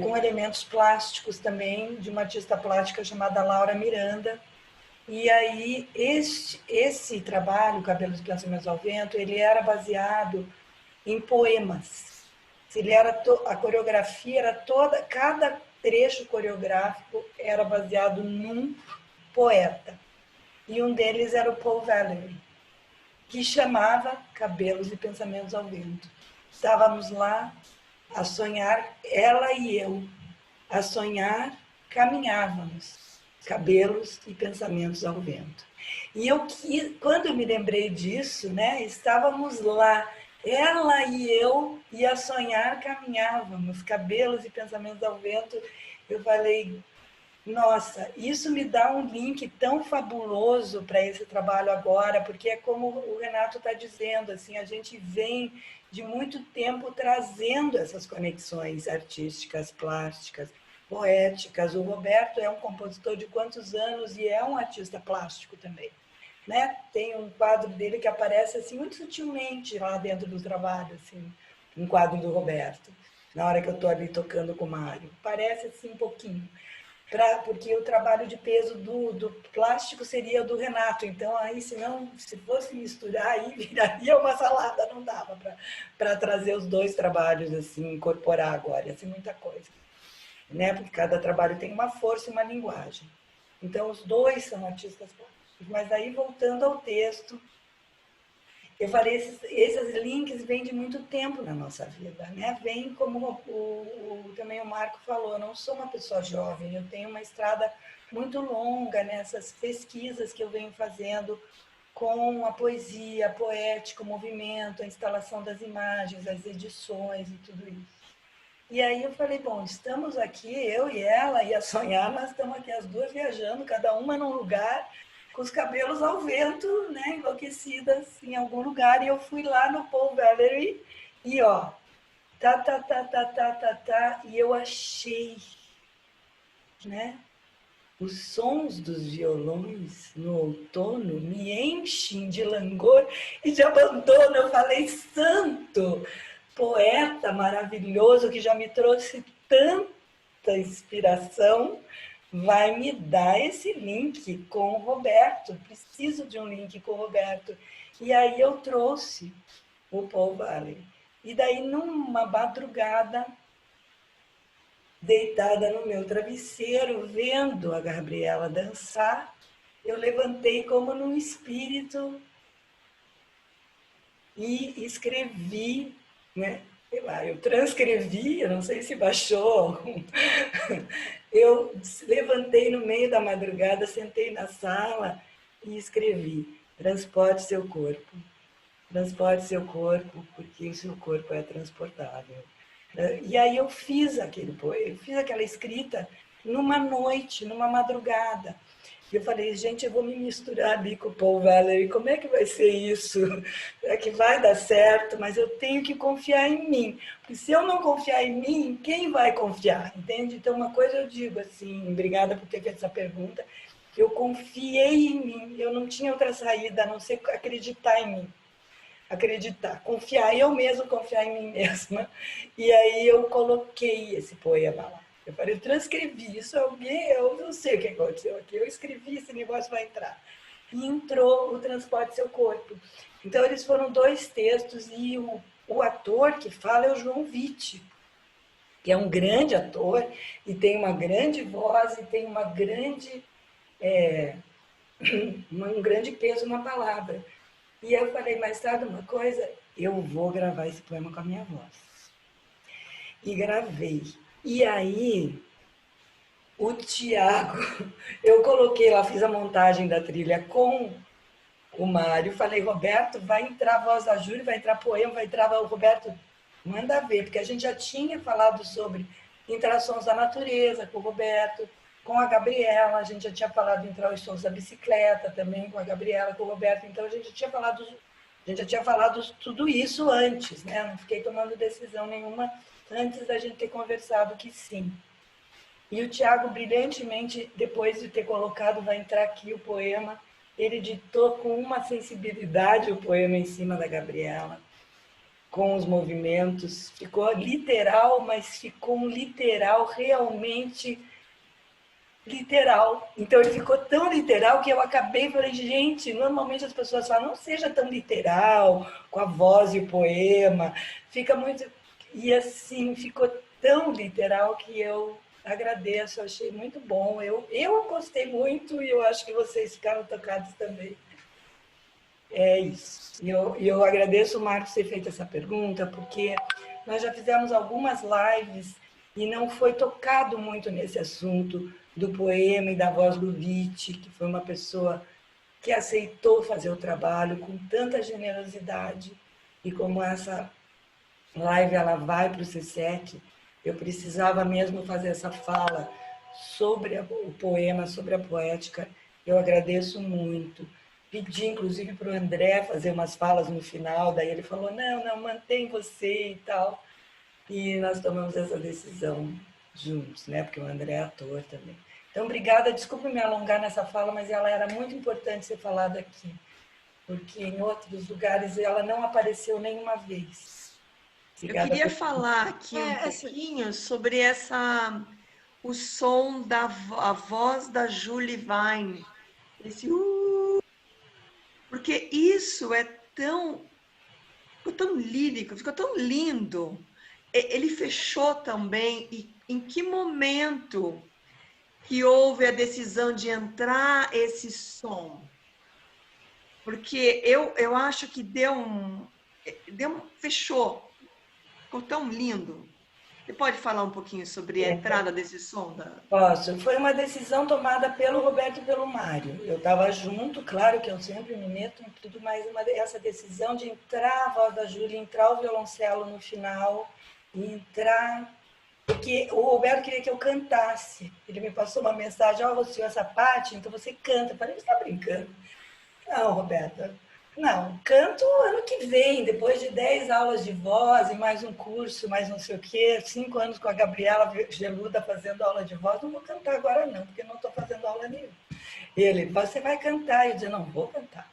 com elementos plásticos também, de uma artista plástica chamada Laura Miranda. E aí, esse trabalho, Cabelos e Pensamentos ao Vento, ele era baseado em poemas. A coreografia era toda, cada trecho coreográfico era baseado num poeta. E um deles era o Paul Valery, que chamava Cabelos e Pensamentos ao Vento. Estávamos lá a sonhar, ela e eu, a sonhar, caminhávamos, cabelos e pensamentos ao vento. E quando eu me lembrei disso, né, estávamos lá, ela e eu, e a sonhar, caminhávamos, cabelos e pensamentos ao vento. Eu falei, nossa, isso me dá um link tão fabuloso para esse trabalho agora, porque é como o Renato está dizendo, assim, a gente vem de muito tempo trazendo essas conexões artísticas, plásticas, poéticas. O Roberto é um compositor de quantos anos e é um artista plástico também, né? Tem um quadro dele que aparece assim muito sutilmente lá dentro do trabalho, assim, um quadro do Roberto, na hora que eu estou ali tocando com o Mário. Parece assim um pouquinho. Porque o trabalho de peso do plástico seria o do Renato. Então, aí, se fosse misturar, aí viraria uma salada, não dava para trazer os dois trabalhos, assim, incorporar agora, ia ser muita coisa. Né? Porque cada trabalho tem uma força e uma linguagem. Então, os dois são artistas plásticos. Mas aí, voltando ao texto, eu falei, esses links vêm de muito tempo na nossa vida, né? Vem como também o Marco falou, eu não sou uma pessoa jovem, eu tenho uma estrada muito longa nessas pesquisas que eu venho fazendo com a poesia, a poética, o movimento, a instalação das imagens, as edições e tudo isso. E aí eu falei, bom, estamos aqui, eu e ela, e a sonhar, nós estamos aqui as duas viajando, cada uma num lugar, com os cabelos ao vento, né, enlouquecidas em algum lugar, e eu fui lá no Paul Valery e ó, e eu achei, né, os sons dos violões no outono me enchem de langor e de abandono. Eu falei, santo, poeta maravilhoso que já me trouxe tanta inspiração, vai me dar esse link com o Roberto. Preciso de um link com o Roberto. E aí eu trouxe o Paul Valery. E daí, numa madrugada, deitada no meu travesseiro, vendo a Gabriela dançar, eu levantei como num espírito e escrevi, né? Eu transcrevi, eu não sei se baixou. Eu levantei no meio da madrugada, sentei na sala e escrevi: transporte seu corpo, porque o seu corpo é transportável. E aí eu fiz aquela escrita numa noite, numa madrugada. E eu falei, gente, eu vou me misturar ali com o Paul Valery, como é que vai ser isso? É que vai dar certo, mas eu tenho que confiar em mim. Porque se eu não confiar em mim, quem vai confiar? Entende? Então, uma coisa eu digo assim, obrigada por ter feito essa pergunta, eu confiei em mim, eu não tinha outra saída a não ser acreditar em mim. Acreditar, confiar, eu mesmo confiar em mim mesma. E aí eu coloquei esse poema lá. Eu falei, eu transcrevi isso, eu não sei o que aconteceu aqui, eu escrevi, esse negócio vai entrar. E entrou o Transporte Seu Corpo. Então, eles foram 2 textos e o ator que fala é o João Vitti, que é um grande ator e tem uma grande voz e tem uma grande, um grande peso na palavra. E eu falei, mas sabe uma coisa? Eu vou gravar esse poema com a minha voz. E gravei. E aí, o Tiago, eu coloquei lá, fiz a montagem da trilha com o Mário, falei, Roberto, vai entrar a voz da Júlia, vai entrar poema, vai entrar o Roberto, manda ver, porque a gente já tinha falado sobre entrar sons da natureza com o Roberto, com a Gabriela, a gente já tinha falado de entrar os sons da bicicleta também com a Gabriela, com o Roberto, então a gente já tinha falado tudo isso antes, né? Não fiquei tomando decisão nenhuma antes da gente ter conversado que sim. E o Tiago, brilhantemente, depois de ter colocado, vai entrar aqui o poema, ele ditou com uma sensibilidade o poema em cima da Gabriela, com os movimentos, ficou literal, mas ficou um literal realmente literal. Então, ele ficou tão literal que eu acabei e falei, gente, normalmente as pessoas falam, não seja tão literal, com a voz e o poema, fica muito... E assim, ficou tão literal que eu agradeço, achei muito bom. Eu gostei muito e eu acho que vocês ficaram tocados também. É isso. E eu agradeço o Marcos ter feito essa pergunta, porque nós já fizemos algumas lives e não foi tocado muito nesse assunto do poema e da voz do Vitti, que foi uma pessoa que aceitou fazer o trabalho com tanta generosidade. E como essa live ela vai para o CSEC, eu precisava mesmo fazer essa fala sobre o poema, sobre a poética. Eu agradeço muito. Pedi, inclusive, para o André fazer umas falas no final, daí ele falou, não, mantém você e tal. E nós tomamos essa decisão juntos, né? Porque o André é ator também. Então, obrigada, desculpe me alongar nessa fala, mas ela era muito importante ser falada aqui, porque em outros lugares ela não apareceu nenhuma vez. Obrigada. Eu queria falar aqui um pouquinho sobre o som a voz da Julie Vine, esse porque isso ficou tão lírico, ficou tão lindo. Ele fechou também, e em que momento que houve a decisão de entrar esse som? Porque eu acho que fechou, ficou tão lindo. Você pode falar um pouquinho sobre a entrada desse som? Posso. Foi uma decisão tomada pelo Roberto e pelo Mário. Eu estava junto, claro que eu sempre me meto em tudo, mas essa decisão de entrar a voz da Júlia, entrar o violoncelo no final, e entrar... Porque o Roberto queria que eu cantasse. Ele me passou uma mensagem, Rocío, essa parte, então você canta. Eu falei, você está brincando? Não, Roberta. Não, canto ano que vem, depois de 10 aulas de voz e mais um curso, mais não sei o quê, 5 anos com a Gabriela Geluda fazendo aula de voz, não vou cantar agora não, porque não estou fazendo aula nenhuma. Ele, você vai cantar. Eu dizia, não, vou cantar.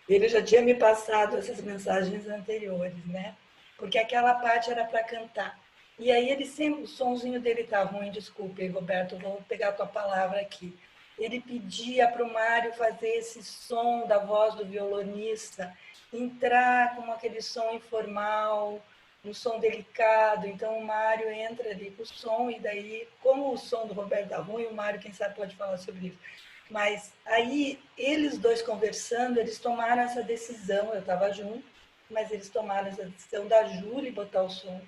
Ele já tinha me passado essas mensagens anteriores, né? Porque aquela parte era para cantar. E aí ele sempre, o sonzinho dele tá ruim, desculpe, Roberto, vou pegar a tua palavra aqui. Ele pedia para o Mário fazer esse som da voz do violonista, entrar com aquele som informal, um som delicado. Então, o Mário entra ali com o som, e daí, como o som do Roberto está ruim, o Mário, quem sabe, pode falar sobre isso. Mas aí, eles dois conversando, eles tomaram essa decisão, eu estava junto, mas eles tomaram essa decisão da Júlia botar o som.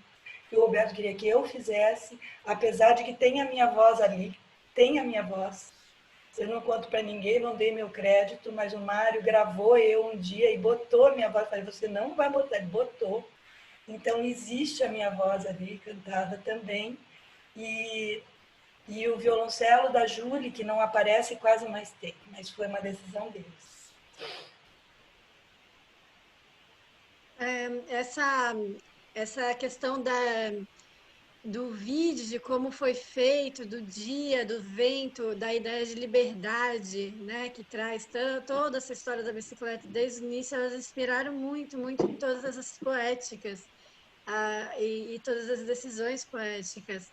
E o Roberto queria que eu fizesse, apesar de que tem a minha voz ali, tem a minha voz. Eu não conto para ninguém, não dei meu crédito, mas o Mário gravou eu um dia e botou a minha voz. Eu falei, você não vai botar, ele botou. Então, existe a minha voz ali, cantada também. E e o violoncelo da Júlia, que não aparece quase mais tempo, mas foi uma decisão deles. Essa questão do vídeo, de como foi feito, do dia, do vento, da ideia de liberdade, né, que traz toda essa história da bicicleta desde o início, elas inspiraram muito, muito em todas essas poéticas e todas as decisões poéticas.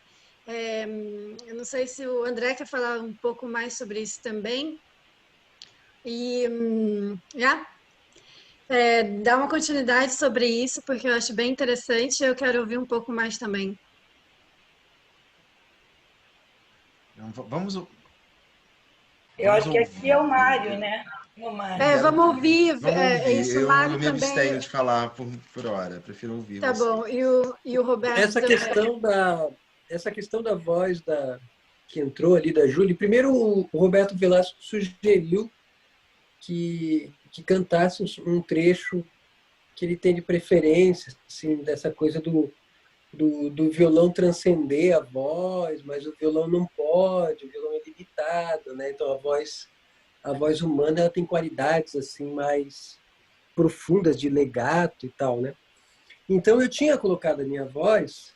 Eu não sei se o André quer falar um pouco mais sobre isso também. E dar uma continuidade sobre isso, porque eu acho bem interessante e eu quero ouvir um pouco mais também. Vamos Eu acho que aqui é o Mário, né? O Mário. Vamos ouvir. Isso, o Mário eu me também. abstenho de falar por hora, prefiro ouvir Tá você. bom, e o Roberto Essa questão da voz que entrou ali da Júlia, primeiro o Roberto Velasco sugeriu que cantasse um trecho que ele tem de preferência, assim, dessa coisa do violão transcender a voz, mas o violão não pode, o violão é limitado, né? Então a voz humana ela tem qualidades assim mais profundas de legato e tal, né? Então eu tinha colocado a minha voz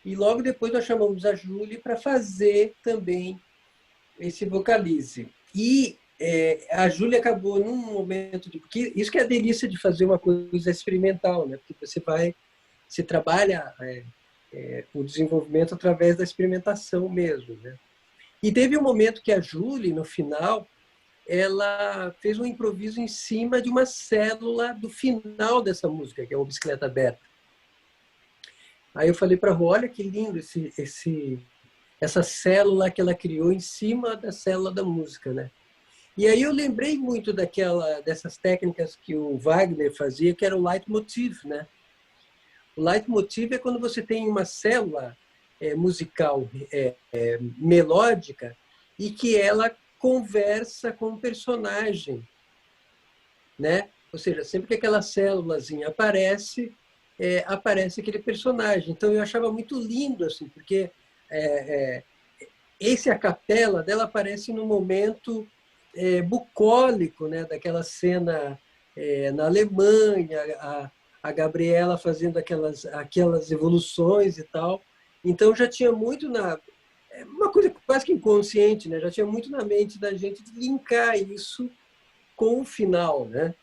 e logo depois nós chamamos a Júlia para fazer também esse vocalize. E a Júlia acabou num momento porque isso que é a delícia de fazer uma coisa experimental, né? Porque você trabalha o desenvolvimento através da experimentação mesmo, né? E teve um momento que a Júlia, no final, ela fez um improviso em cima de uma célula do final dessa música, que é uma bicicleta aberta. Aí eu falei para a Rô, olha que lindo essa célula que ela criou em cima da célula da música, né? E aí eu lembrei muito dessas técnicas que o Wagner fazia, que era o leitmotiv, né? O leitmotiv é quando você tem uma célula musical melódica e que ela conversa com o personagem, né? Ou seja, sempre que aquela célulazinha aparece aquele personagem. Então eu achava muito lindo, assim, porque esse a capela dela aparece no momento bucólico, né? Daquela cena na Alemanha, a Gabriela fazendo aquelas evoluções e tal. Então já tinha muito uma coisa quase que inconsciente, né? Já tinha muito na mente da gente de linkar isso com o final, né?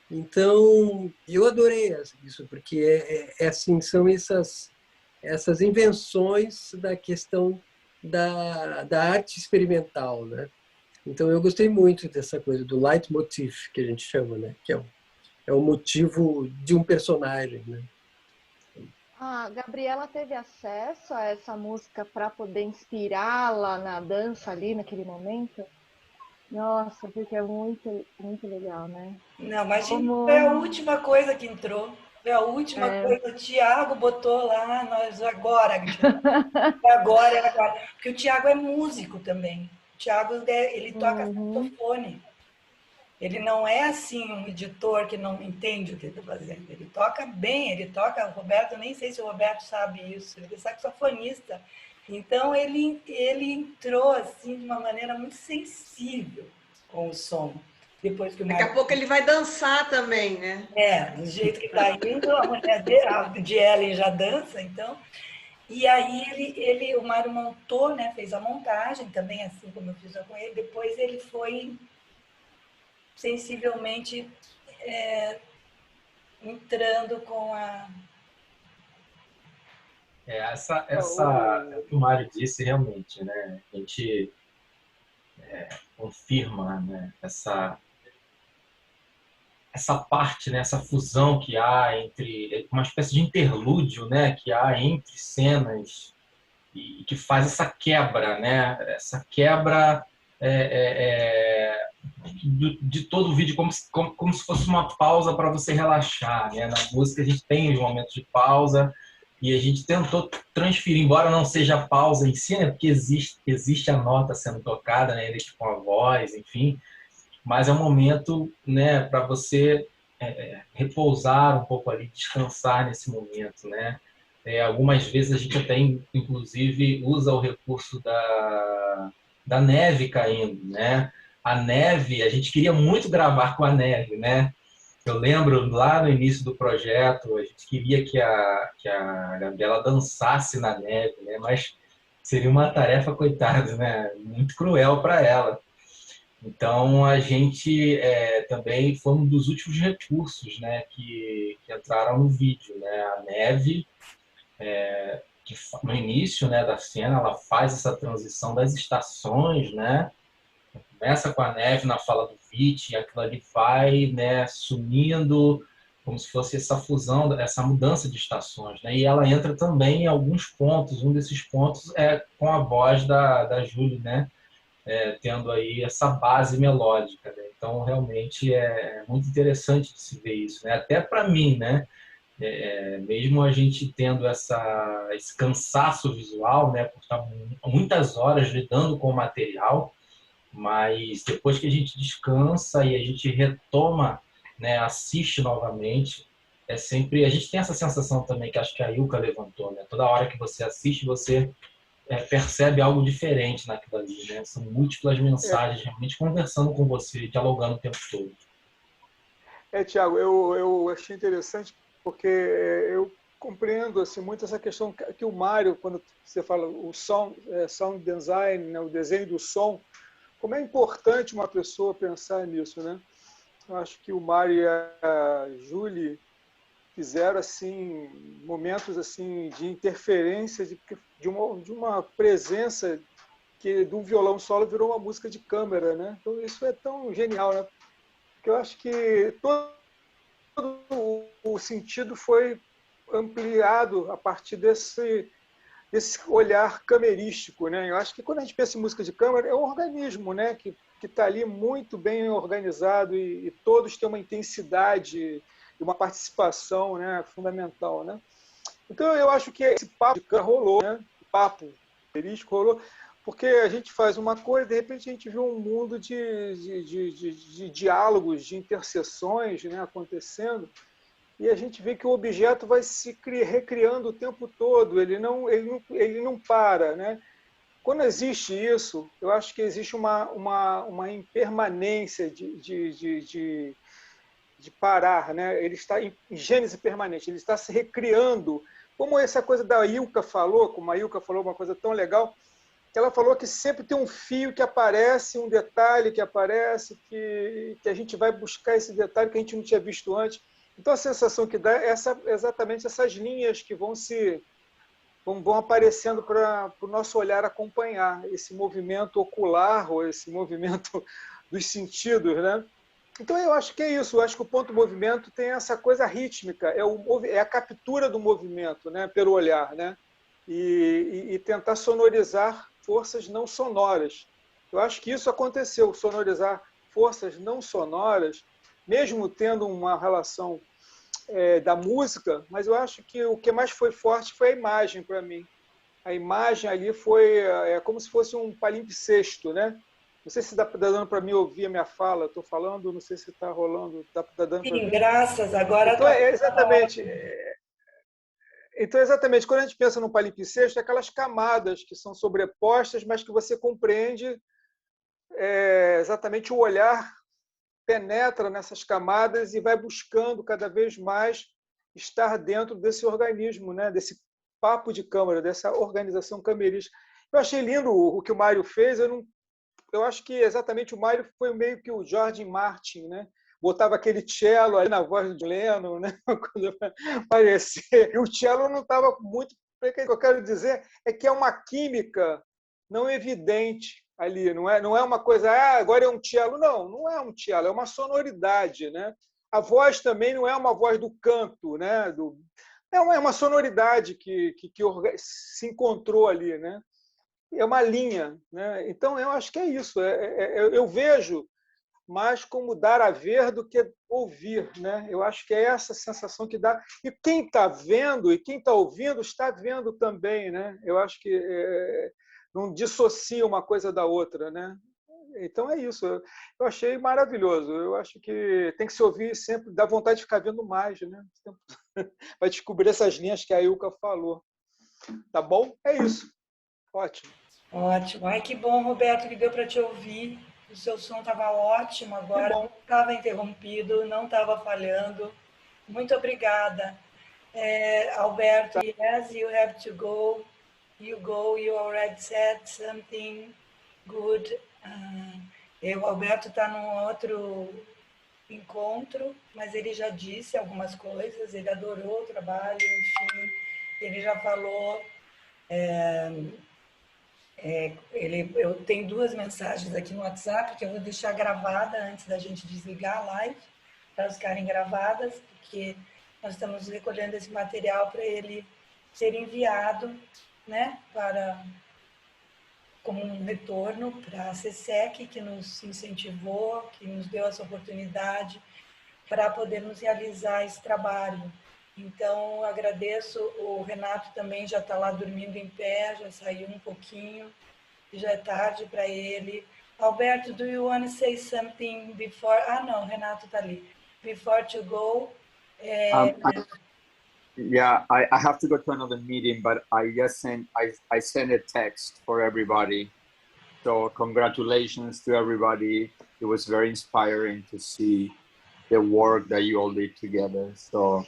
Então eu adorei isso, porque assim, são essas invenções da questão da arte experimental, né? Então eu gostei muito dessa coisa do leitmotiv, que a gente chama, né? Que é o motivo de um personagem, né? A Gabriela teve acesso a essa música para poder inspirá-la na dança ali naquele momento? Nossa, porque é muito, muito legal, né? Não, mas foi a última coisa que entrou. Foi a última coisa. O Thiago botou lá, nós agora. Agora. Porque o Thiago é músico também. O Thiago, ele toca saxofone. Ele não é assim um editor que não entende o que ele está fazendo. Ele toca bem, o Roberto, nem sei se o Roberto sabe isso, ele é saxofonista. Então ele entrou assim de uma maneira muito sensível com o som. Depois que Daqui a pouco ele vai dançar também, né? Do jeito que está indo, a mulher de Ellen já dança, então. E aí o Mário montou, né, fez a montagem também, assim como eu fiz com ele. Depois ele foi sensivelmente entrando com a... O que o Mário disse realmente, né? A gente confirma, né? Essa parte, né? Essa fusão que há entre uma espécie de interlúdio, né? Que há entre cenas e que faz essa quebra, né? Essa quebra de todo o vídeo, como se fosse uma pausa para você relaxar, né? Na música a gente tem os momentos de pausa e a gente tentou transferir, embora não seja a pausa em si, né? Porque existe a nota sendo tocada, né? Com a voz, enfim, mas é um momento, né? Para você repousar um pouco ali, descansar nesse momento, né? Algumas vezes a gente até, inclusive, usa o recurso da neve caindo, né? A neve, a gente queria muito gravar com a neve, né? Eu lembro lá no início do projeto, a gente queria que a Gabriela dançasse na neve, né? Mas seria uma tarefa, coitada, né? Muito cruel para ela. Então, a gente também foi um dos últimos recursos, né, que entraram no vídeo, né? A neve, que no início, né, da cena, ela faz essa transição das estações, né? Começa com a neve na fala do Vit, e aquilo ali vai, né, sumindo, como se fosse essa fusão, essa mudança de estações, né? E ela entra também em alguns pontos. Um desses pontos é com a voz da Júlia, né? Tendo aí essa base melódica, né? Então, realmente é muito interessante de se ver isso, né? Até para mim, né? Mesmo a gente tendo esse cansaço visual, né? Por estar muitas horas lidando com o material, mas depois que a gente descansa e a gente retoma, né? Assiste novamente, a gente tem essa sensação também que acho que a Ilka levantou, né? Toda hora que você assiste, você percebe algo diferente naquilo ali, né? São múltiplas mensagens realmente conversando com você, dialogando o tempo todo. Tiago, eu achei interessante porque eu compreendo assim, muito essa questão que o Mário, quando você fala o sound design, né? O desenho do som, como é importante uma pessoa pensar nisso, né? Eu acho que o Mário e a Julie fizeram assim momentos assim de interferência de uma presença que de um violão solo virou uma música de câmara, né? Então isso é tão genial, né? Porque eu acho que todo o sentido foi ampliado a partir desse olhar camerístico, né? Eu acho que quando a gente pensa em música de câmara é um organismo, né? Que está ali muito bem organizado e todos têm uma intensidade e uma participação, né, fundamental, né? Então eu acho que esse papo de câmara rolou, né? O papo camerístico rolou, porque a gente faz uma coisa e de repente a gente vê um mundo de diálogos, de interseções, né, acontecendo, e a gente vê que o objeto vai se recriando o tempo todo, ele não para, né? Quando existe isso, eu acho que existe uma impermanência de parar, né? Ele está em gênese permanente, ele está se recriando. Como essa coisa da Ilka falou, como a Ilka falou uma coisa tão legal, que ela falou que sempre tem um fio que aparece, um detalhe que aparece, que a gente vai buscar esse detalhe que a gente não tinha visto antes. Então a sensação que dá é exatamente essas linhas que vão aparecendo para o nosso olhar acompanhar esse movimento ocular ou esse movimento dos sentidos, né? Então eu acho que é isso. Eu acho que o ponto movimento tem essa coisa rítmica, é a captura do movimento, né, pelo olhar, né? E tentar sonorizar forças não sonoras. Eu acho que isso aconteceu, sonorizar forças não sonoras, mesmo tendo uma relação da música, mas eu acho que o que mais foi forte foi a imagem para mim. A imagem ali foi como se fosse um palimpsesto, né? Não sei se está dando para mim ouvir a minha fala, estou falando, não sei se está rolando, está dando para Sim, graças, agora então, exatamente, quando a gente pensa no palimpsesto, é aquelas camadas que são sobrepostas, mas que você compreende exatamente o olhar penetra nessas camadas e vai buscando cada vez mais estar dentro desse organismo, né? Desse papo de câmara, dessa organização camerística. Eu achei lindo o que o Mário fez. Eu acho que exatamente o Mário foi meio que o George Martin, né? Botava aquele cello ali na voz do Lennon, né? Quando aparecer. E o cello não estava muito... O que eu quero dizer é que é uma química não evidente ali, não é uma coisa, agora é um cello. Não é um cello, é uma sonoridade, né? A voz também não é uma voz do canto, né? É uma sonoridade que se encontrou ali, né? É uma linha, né? Então eu acho que é isso. Eu vejo mais como dar a ver do que ouvir, né? Eu acho que é essa sensação que dá. E quem está vendo e quem está ouvindo está vendo também, né? Eu acho que não dissocia uma coisa da outra, né? Então é isso. Eu achei maravilhoso. Eu acho que tem que se ouvir sempre, dá vontade de ficar vendo mais, né? Vai descobrir essas linhas que a Ilka falou. Tá bom? É isso. Ótimo. Ótimo. Ai, que bom, Roberto, que deu para te ouvir. O seu som estava ótimo agora, não estava interrompido, não estava falhando. Muito obrigada. Alberto, yes, you have to go. You go, you already said something good. O Alberto está num outro encontro, mas ele já disse algumas coisas, ele adorou o trabalho, enfim, ele já falou... eu tenho 2 mensagens aqui no WhatsApp que eu vou deixar gravada antes da gente desligar a live, para elas ficarem gravadas, porque nós estamos recolhendo esse material para ele ser enviado, né, como um retorno para a CSEC, que nos incentivou, que nos deu essa oportunidade para podermos realizar esse trabalho. Então, agradeço, o Renato também já está lá dormindo em pé, já saiu um pouquinho, já é tarde para ele. Alberto, do you want to say something before... não, Renato está ali. Before to go... Yeah, I have to go to another meeting, but I sent a text for everybody. So congratulations to everybody. It was very inspiring to see the work that you all did together. So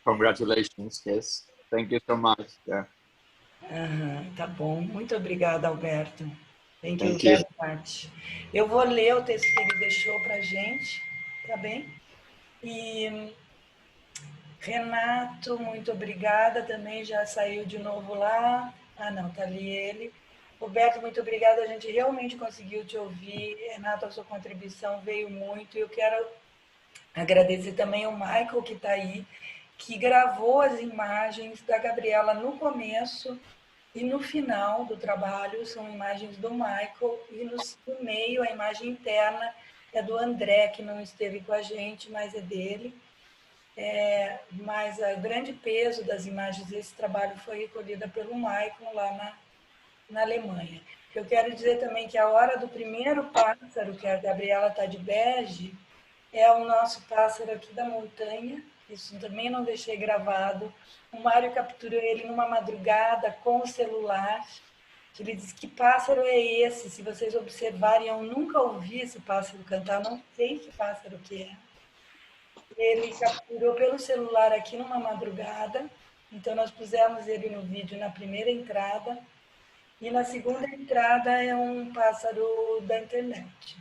congratulations, yes. Thank you so much. Yeah. Tá bom. Muito obrigada, Alberto. Thank you very much. Eu vou ler o texto que ele deixou para a gente, tá bem? E Renato, muito obrigada também, já saiu de novo lá. Não, tá ali ele. Roberto, muito obrigada, a gente realmente conseguiu te ouvir. Renato, a sua contribuição veio muito. Eu quero agradecer também ao Michael, que está aí, que gravou as imagens da Gabriela no começo e no final do trabalho, são imagens do Michael, e no meio a imagem interna é do André, que não esteve com a gente, mas é dele. Mas o grande peso das imagens desse trabalho foi recolhida pelo Michael lá na Alemanha. Eu quero dizer também que a hora do primeiro pássaro, que a Gabriela está de bege, é o nosso pássaro aqui da montanha. Isso também não deixei gravado. O Mário capturou ele numa madrugada com o celular. Ele disse: que pássaro é esse? Se vocês observarem, eu nunca ouvi esse pássaro cantar, não sei que pássaro que é. Ele capturou pelo celular aqui numa madrugada. Então, nós pusemos ele no vídeo na primeira entrada. E na segunda entrada é um pássaro da internet.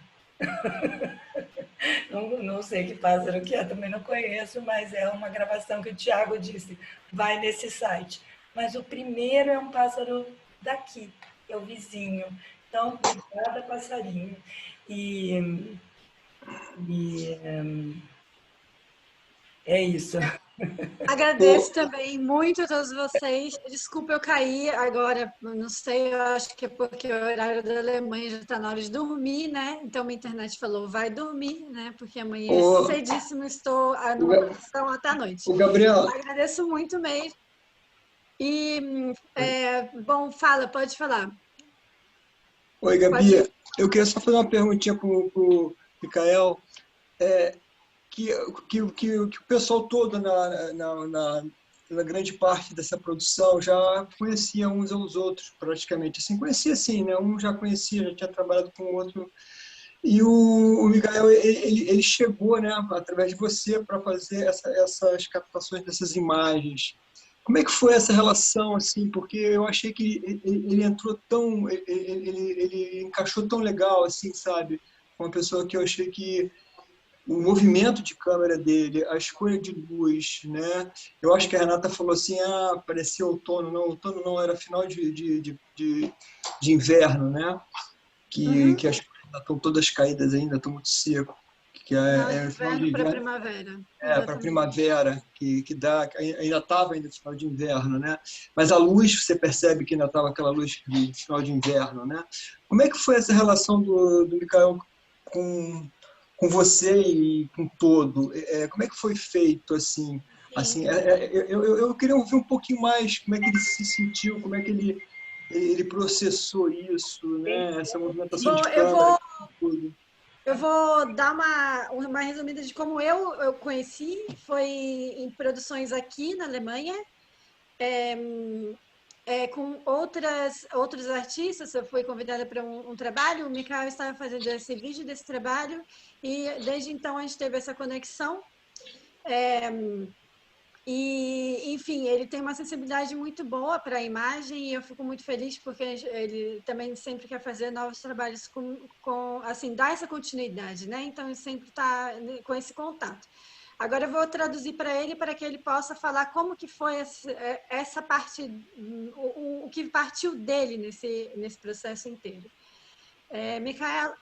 Não sei que pássaro que é, também não conheço, mas é uma gravação que o Thiago disse, vai nesse site. Mas o primeiro é um pássaro daqui, é o vizinho. Então, obrigada, passarinho. É isso. Agradeço também muito a todos vocês. Desculpa eu cair agora, não sei, eu acho que é porque o horário da Alemanha já está na hora de dormir, né? Então minha internet falou, vai dormir, né? Porque amanhã cedíssimo estou numa conexão até a noite. Gabriela. Agradeço muito mesmo. E, bom, pode falar. Oi, Gabi. Eu queria só fazer uma perguntinha para o Micael. Que o pessoal todo na grande parte dessa produção já conhecia uns aos outros, praticamente. Assim, conhecia assim, né? Um já conhecia, já tinha trabalhado com o outro. E o Micael, ele chegou, né, através de você, para fazer essas captações dessas imagens. Como é que foi essa relação, assim? Porque eu achei que ele entrou tão... Ele encaixou tão legal, assim, sabe? Uma pessoa que eu achei que o movimento de câmera dele, a escolha de luz, né? Eu acho que a Renata falou assim, parecia outono. Não, outono não, era final de inverno, né? Que as coisas estão todas caídas ainda, estão muito seco. Que é final de inverno para primavera. Para primavera, que ainda estava no final de inverno, né? Mas a luz, você percebe que ainda estava aquela luz de final de inverno, né? Como é que foi essa relação do Micael com você e com todo? Como é que foi feito, assim? Eu queria ouvir um pouquinho mais como é que ele se sentiu, como é que ele ele processou isso, né? Essa movimentação Bom, de câmera. Tudo. Eu vou dar uma resumida de como eu conheci. Foi em produções aqui na Alemanha, com outros artistas. Eu fui convidada para um trabalho. O Mikael estava fazendo esse vídeo desse trabalho e desde então a gente teve essa conexão. E, enfim, ele tem uma sensibilidade muito boa para a imagem e eu fico muito feliz porque ele também sempre quer fazer novos trabalhos assim, dar essa continuidade, né? Então, ele sempre está com esse contato. Agora, eu vou traduzir para ele para que ele possa falar como que foi essa parte, o que partiu dele nesse processo inteiro. Mikael,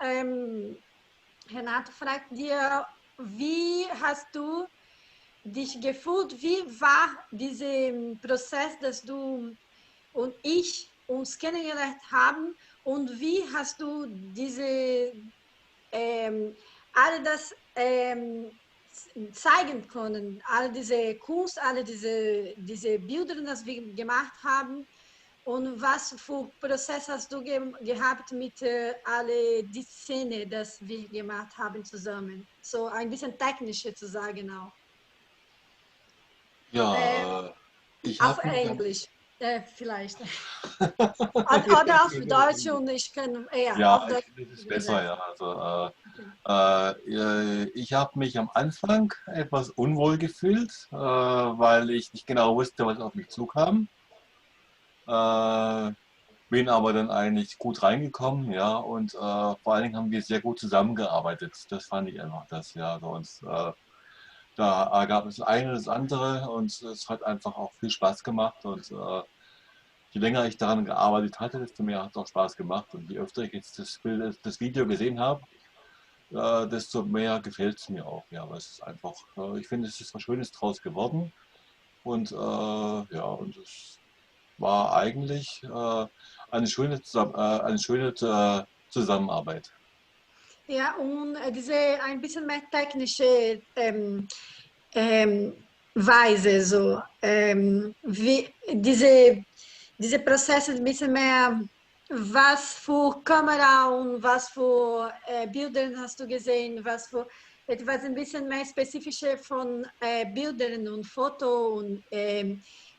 Renato fragt dir, wie hast du dich gefühlt, wie war dieser Prozess, dass du und ich uns kennengelernt haben und wie hast du all das zeigen können, all diese Kunst, alle diese Bilder, die wir gemacht haben und was für Prozess hast du gehabt mit alle die Szene, das wir gemacht haben zusammen? So ein bisschen technischer zu sagen auch. Ja, ich auf habe Englisch, vielleicht. Oder auf Deutsch und ich kann eher ja, auf Deutsch. das ist besser, ja. Also, ich habe mich am Anfang etwas unwohl gefühlt, weil ich nicht genau wusste, was auf mich zukam. Bin aber dann eigentlich gut reingekommen, ja, und vor allen Dingen haben wir sehr gut zusammengearbeitet. Das fand ich einfach das, ja. Sonst, da gab es das eine und das andere und es hat einfach auch viel Spaß gemacht und je länger ich daran gearbeitet hatte, desto mehr hat es auch Spaß gemacht und je öfter ich jetzt das Video gesehen habe, desto mehr gefällt es mir auch, ja, weil es ist einfach, ich finde, es ist was Schönes draus geworden und ja, und es war eigentlich eine schöne Zusammenarbeit. Ja, und ein bisschen mehr technische Weise, so wie diese Prozesse ein bisschen mehr, was für Kamera und was für Bilder hast du gesehen, was für etwas ein bisschen mehr spezifische von Bildern und Foto und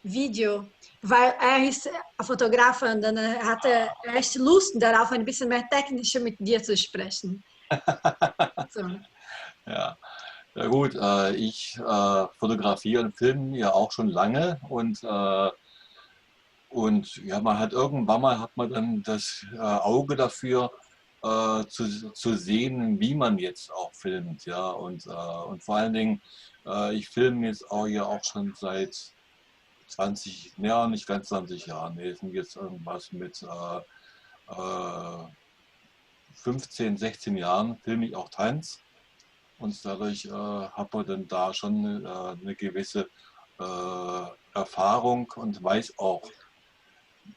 Video, weil ist Fotograf und dann hatte er echt Lust darauf, ein bisschen mehr technisch mit dir zu sprechen. So. Ja. Ja gut, ich fotografiere und filme ja auch schon lange und ja, man hat irgendwann mal hat man dann das Auge dafür zu sehen, wie man jetzt auch filmt, ja, und vor allen Dingen, ich filme jetzt auch ja auch schon seit 20, ja, nicht ganz 20 Jahren, nee, es sind jetzt irgendwas mit 15, 16 Jahren filme ich auch Tanz und dadurch hat man dann da schon eine gewisse Erfahrung und weiß auch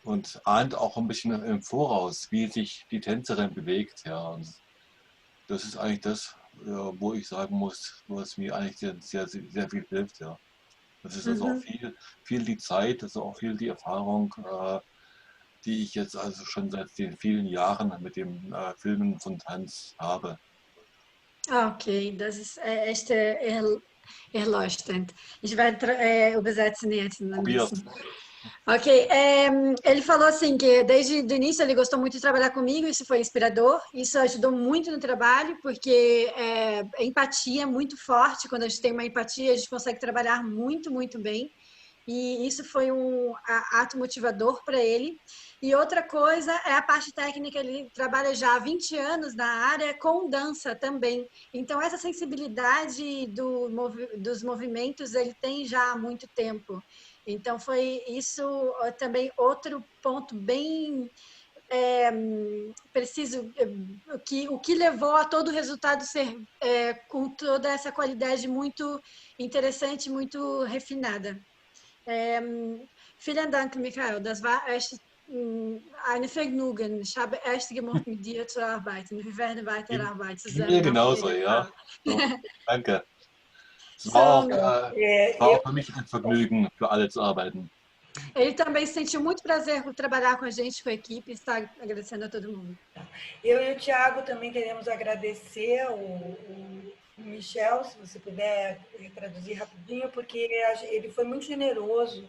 und ahnt auch ein bisschen im Voraus, wie sich die Tänzerin bewegt. Ja. Und das ist eigentlich das, wo ich sagen muss, was mir eigentlich sehr, sehr viel hilft. Ja. Das ist also auch viel die Zeit, das ist auch viel die Erfahrung, die ich jetzt also schon seit den vielen Jahren mit dem Filmen von Tanz habe. Okay, das ist echt erleuchtend. Ich werde übersetzen jetzt ein bisschen. Ok, ele falou assim que desde o início ele gostou muito de trabalhar comigo, isso foi inspirador, isso ajudou muito no trabalho, porque a empatia é muito forte, quando a gente tem uma empatia a gente consegue trabalhar muito, muito bem, e isso foi um ato motivador para ele. E outra coisa é a parte técnica, ele trabalha já há 20 anos na área com dança também, então essa sensibilidade dos movimentos ele tem já há muito tempo. Então, foi isso também outro ponto bem preciso, o que levou a todo o resultado ser com toda essa qualidade muito interessante, muito refinada. Vielen Dank, Mikael. Das war echt ein Vergnügen. Ich habe echt gemocht, mit dir zu arbeiten. Wir werden weiterarbeiten zusammen. Mir genauso, ja. So, danke. Es war auch für mich ein Vergnügen, für alle zu arbeiten. Ele também sentiu muito prazer por trabalhar com a gente, com a equipe, e está agradecendo a todo mundo. Eu e o Thiago também queremos agradecer o Michel, se você puder traduzir rapidinho, porque ele foi muito generoso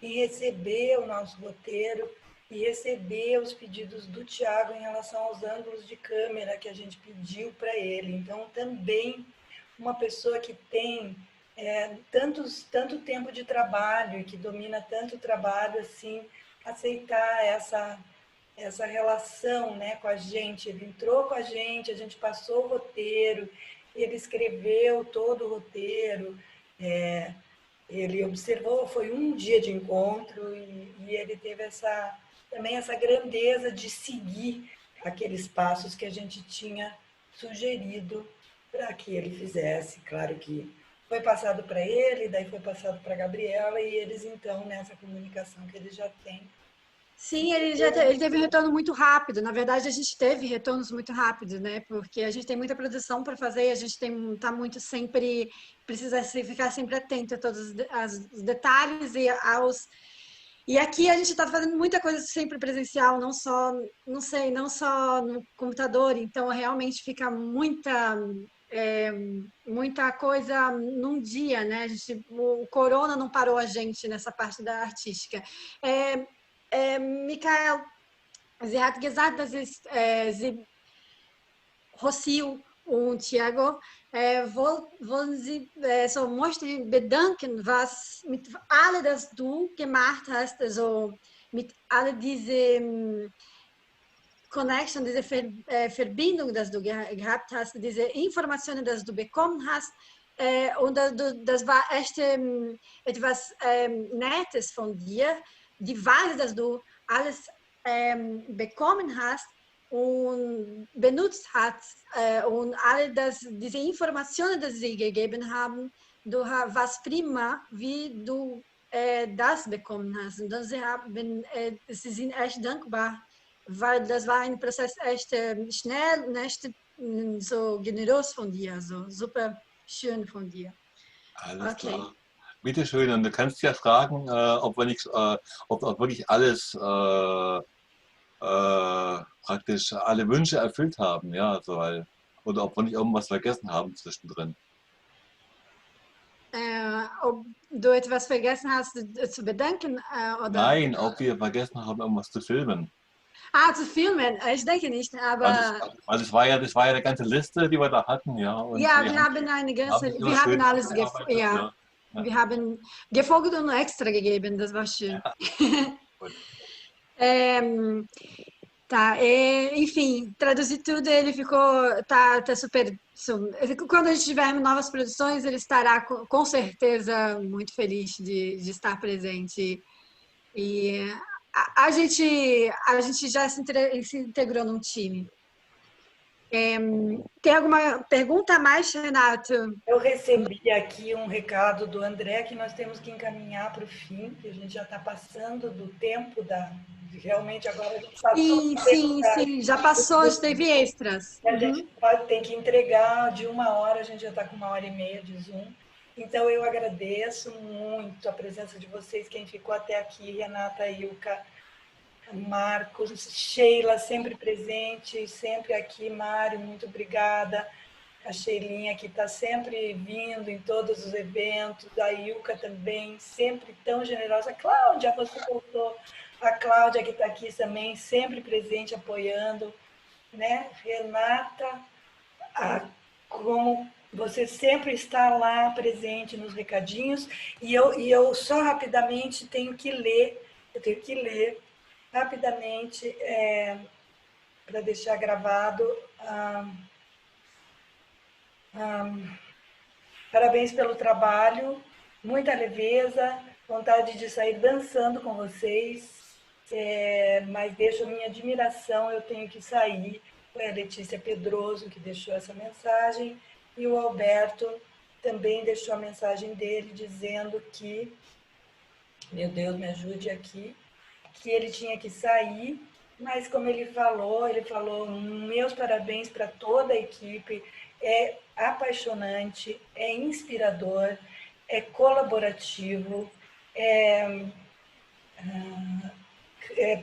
em receber o nosso roteiro e receber os pedidos do Thiago em relação aos ângulos de câmera que a gente pediu para ele. Então, também uma pessoa que tem tanto tempo de trabalho e que domina tanto trabalho assim, aceitar essa relação, né, com a gente. Ele entrou com a gente passou o roteiro, ele escreveu todo o roteiro, ele observou, foi um dia de encontro e ele teve também essa grandeza de seguir aqueles passos que a gente tinha sugerido para que ele fizesse. Claro que foi passado para ele, daí foi passado para a Gabriela, e eles, então, nessa comunicação que eles já têm. Sim, ele teve retorno muito rápido. Na verdade, a gente teve retornos muito rápidos, né? Porque a gente tem muita produção para fazer, a gente tá muito sempre, precisa ficar sempre atento a todos os detalhes e aqui a gente está fazendo muita coisa sempre presencial, não só no computador. Então, realmente fica muita coisa num dia, né? O corona não parou a gente nessa parte da artística. Michael, Sie hat gesagt, dass Sie, Rocio und Thiago, wollen Sie möchten bedanken, was mit allem, das du gemacht hast, also mit all diese Connection, diese Verbindung, das du gehabt hast, diese Informationen, das du bekommen hast. Und das war echt etwas Nettes von dir, die Weise, dass du alles bekommen hast und benutzt hast und all diese Informationen, die sie gegeben haben, du warst prima, wie du das bekommen hast. Und sie sind echt dankbar, weil das war ein Prozess echt schnell und echt so generös von dir, so super schön von dir. Alles klar. Bitte schön, und du kannst ja fragen, ob wirklich alles praktisch alle Wünsche erfüllt haben, ja, also oder ob wir nicht irgendwas vergessen haben zwischendrin. Ob du etwas vergessen hast zu bedanken? Oder? Nein, ob wir vergessen haben, irgendwas zu filmen. Zu filmen? Ich denke nicht, aber... Also das war ja eine ganze Liste, die wir da hatten, ja. Und ja, wir haben eine ganze... Wir haben alles ja. Wir haben gefolgt und extra gegeben, das war schön. Tá, enfim, traduzir tudo, ele tá super... Quando a gente tiver novas produções, ele estará com certeza muito feliz de estar presente. E a gente já se integrou num time. Tem alguma pergunta a mais, Renato? Eu recebi aqui um recado do André que nós temos que encaminhar para o fim, que a gente já está passando do tempo realmente agora a gente passou. Sim, já passou, teve extras. A gente tem que entregar de 1 hora, a gente já está com 1h30 de Zoom. Então eu agradeço muito a presença de vocês, quem ficou até aqui, Renata, Ilka, Marcos, Sheila, sempre presente, sempre aqui, Mário, muito obrigada. A Sheilinha, que está sempre vindo em todos os eventos, a Ilka também, sempre tão generosa. A Cláudia, você voltou. A Cláudia, que está aqui também, sempre presente, apoiando. Né? Renata, como você sempre está lá presente nos recadinhos. E eu só rapidamente tenho que ler rapidamente, para deixar gravado. Parabéns pelo trabalho, muita leveza, vontade de sair dançando com vocês, mas deixo a minha admiração, eu tenho que sair. Foi a Letícia Pedroso que deixou essa mensagem, e o Alberto também deixou a mensagem dele dizendo que, meu Deus, me ajude aqui, que ele tinha que sair, mas como ele falou, meus parabéns para toda a equipe, é apaixonante, é inspirador, é colaborativo,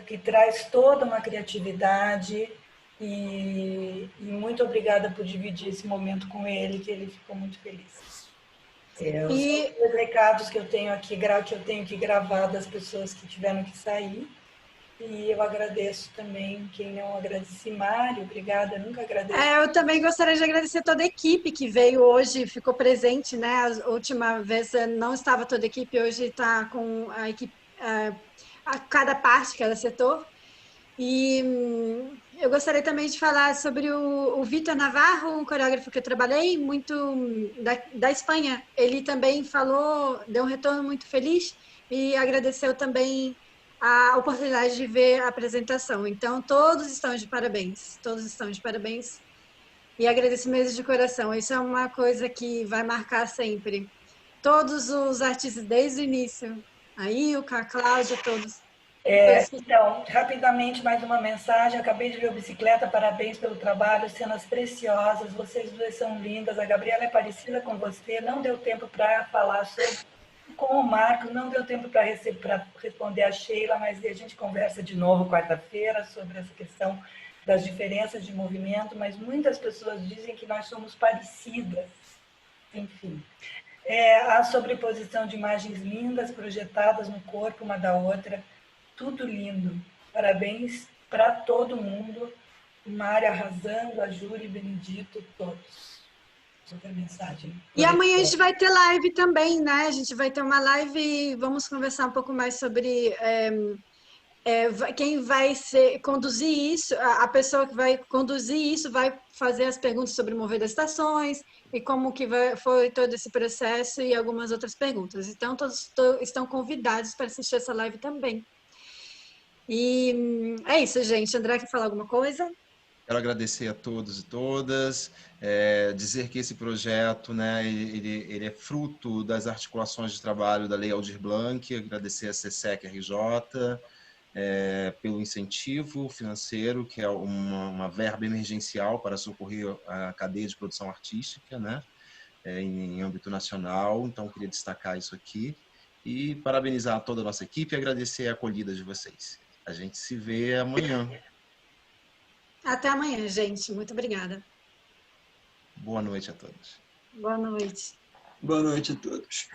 que traz toda uma criatividade, e muito obrigada por dividir esse momento com ele, que ele ficou muito feliz. São os recados que eu tenho aqui, que eu tenho que gravar das pessoas que tiveram que sair. E eu agradeço também quem não agradeci, Mário, obrigada, nunca agradeço. Eu também gostaria de agradecer toda a equipe que veio hoje, ficou presente, né? A última vez não estava toda a equipe, hoje está com a equipe, a cada parte, cada setor. E eu gostaria também de falar sobre o Vitor Navarro, um coreógrafo que eu trabalhei, muito da Espanha. Ele também falou, deu um retorno muito feliz e agradeceu também a oportunidade de ver a apresentação. Então, todos estão de parabéns, todos estão de parabéns. E agradeço mesmo de coração. Isso é uma coisa que vai marcar sempre. Todos os artistas desde o início. A Ilka, a Cláudia, todos. Então, rapidamente, mais uma mensagem. Acabei de ver o Bicicleta, parabéns pelo trabalho, cenas preciosas, vocês duas são lindas, a Gabriela é parecida com você, não deu tempo para falar com o Marcos, não deu tempo para responder a Sheila, mas a gente conversa de novo quarta-feira sobre essa questão das diferenças de movimento, mas muitas pessoas dizem que nós somos parecidas, enfim. A sobreposição de imagens lindas, projetadas no corpo uma da outra, tudo lindo. Parabéns para todo mundo. Mária arrasando, a Júlia, Benedito, todos. Sobre a mensagem. E amanhã a gente vai ter live também, né? A gente vai ter uma live e vamos conversar um pouco mais sobre quem vai conduzir isso, a pessoa que vai conduzir isso vai fazer as perguntas sobre o Mover das Estações e como que foi todo esse processo e algumas outras perguntas. Então, todos estão convidados para assistir essa live também. E é isso, gente. André, quer falar alguma coisa? Quero agradecer a todos e todas, dizer que esse projeto, né, ele é fruto das articulações de trabalho da Lei Aldir Blanc, agradecer a SESEC RJ pelo incentivo financeiro, que é uma verba emergencial para socorrer a cadeia de produção artística, né, em âmbito nacional, então queria destacar isso aqui, e parabenizar toda a nossa equipe e agradecer a acolhida de vocês. A gente se vê amanhã. Até amanhã, gente. Muito obrigada. Boa noite a todos. Boa noite. Boa noite a todos.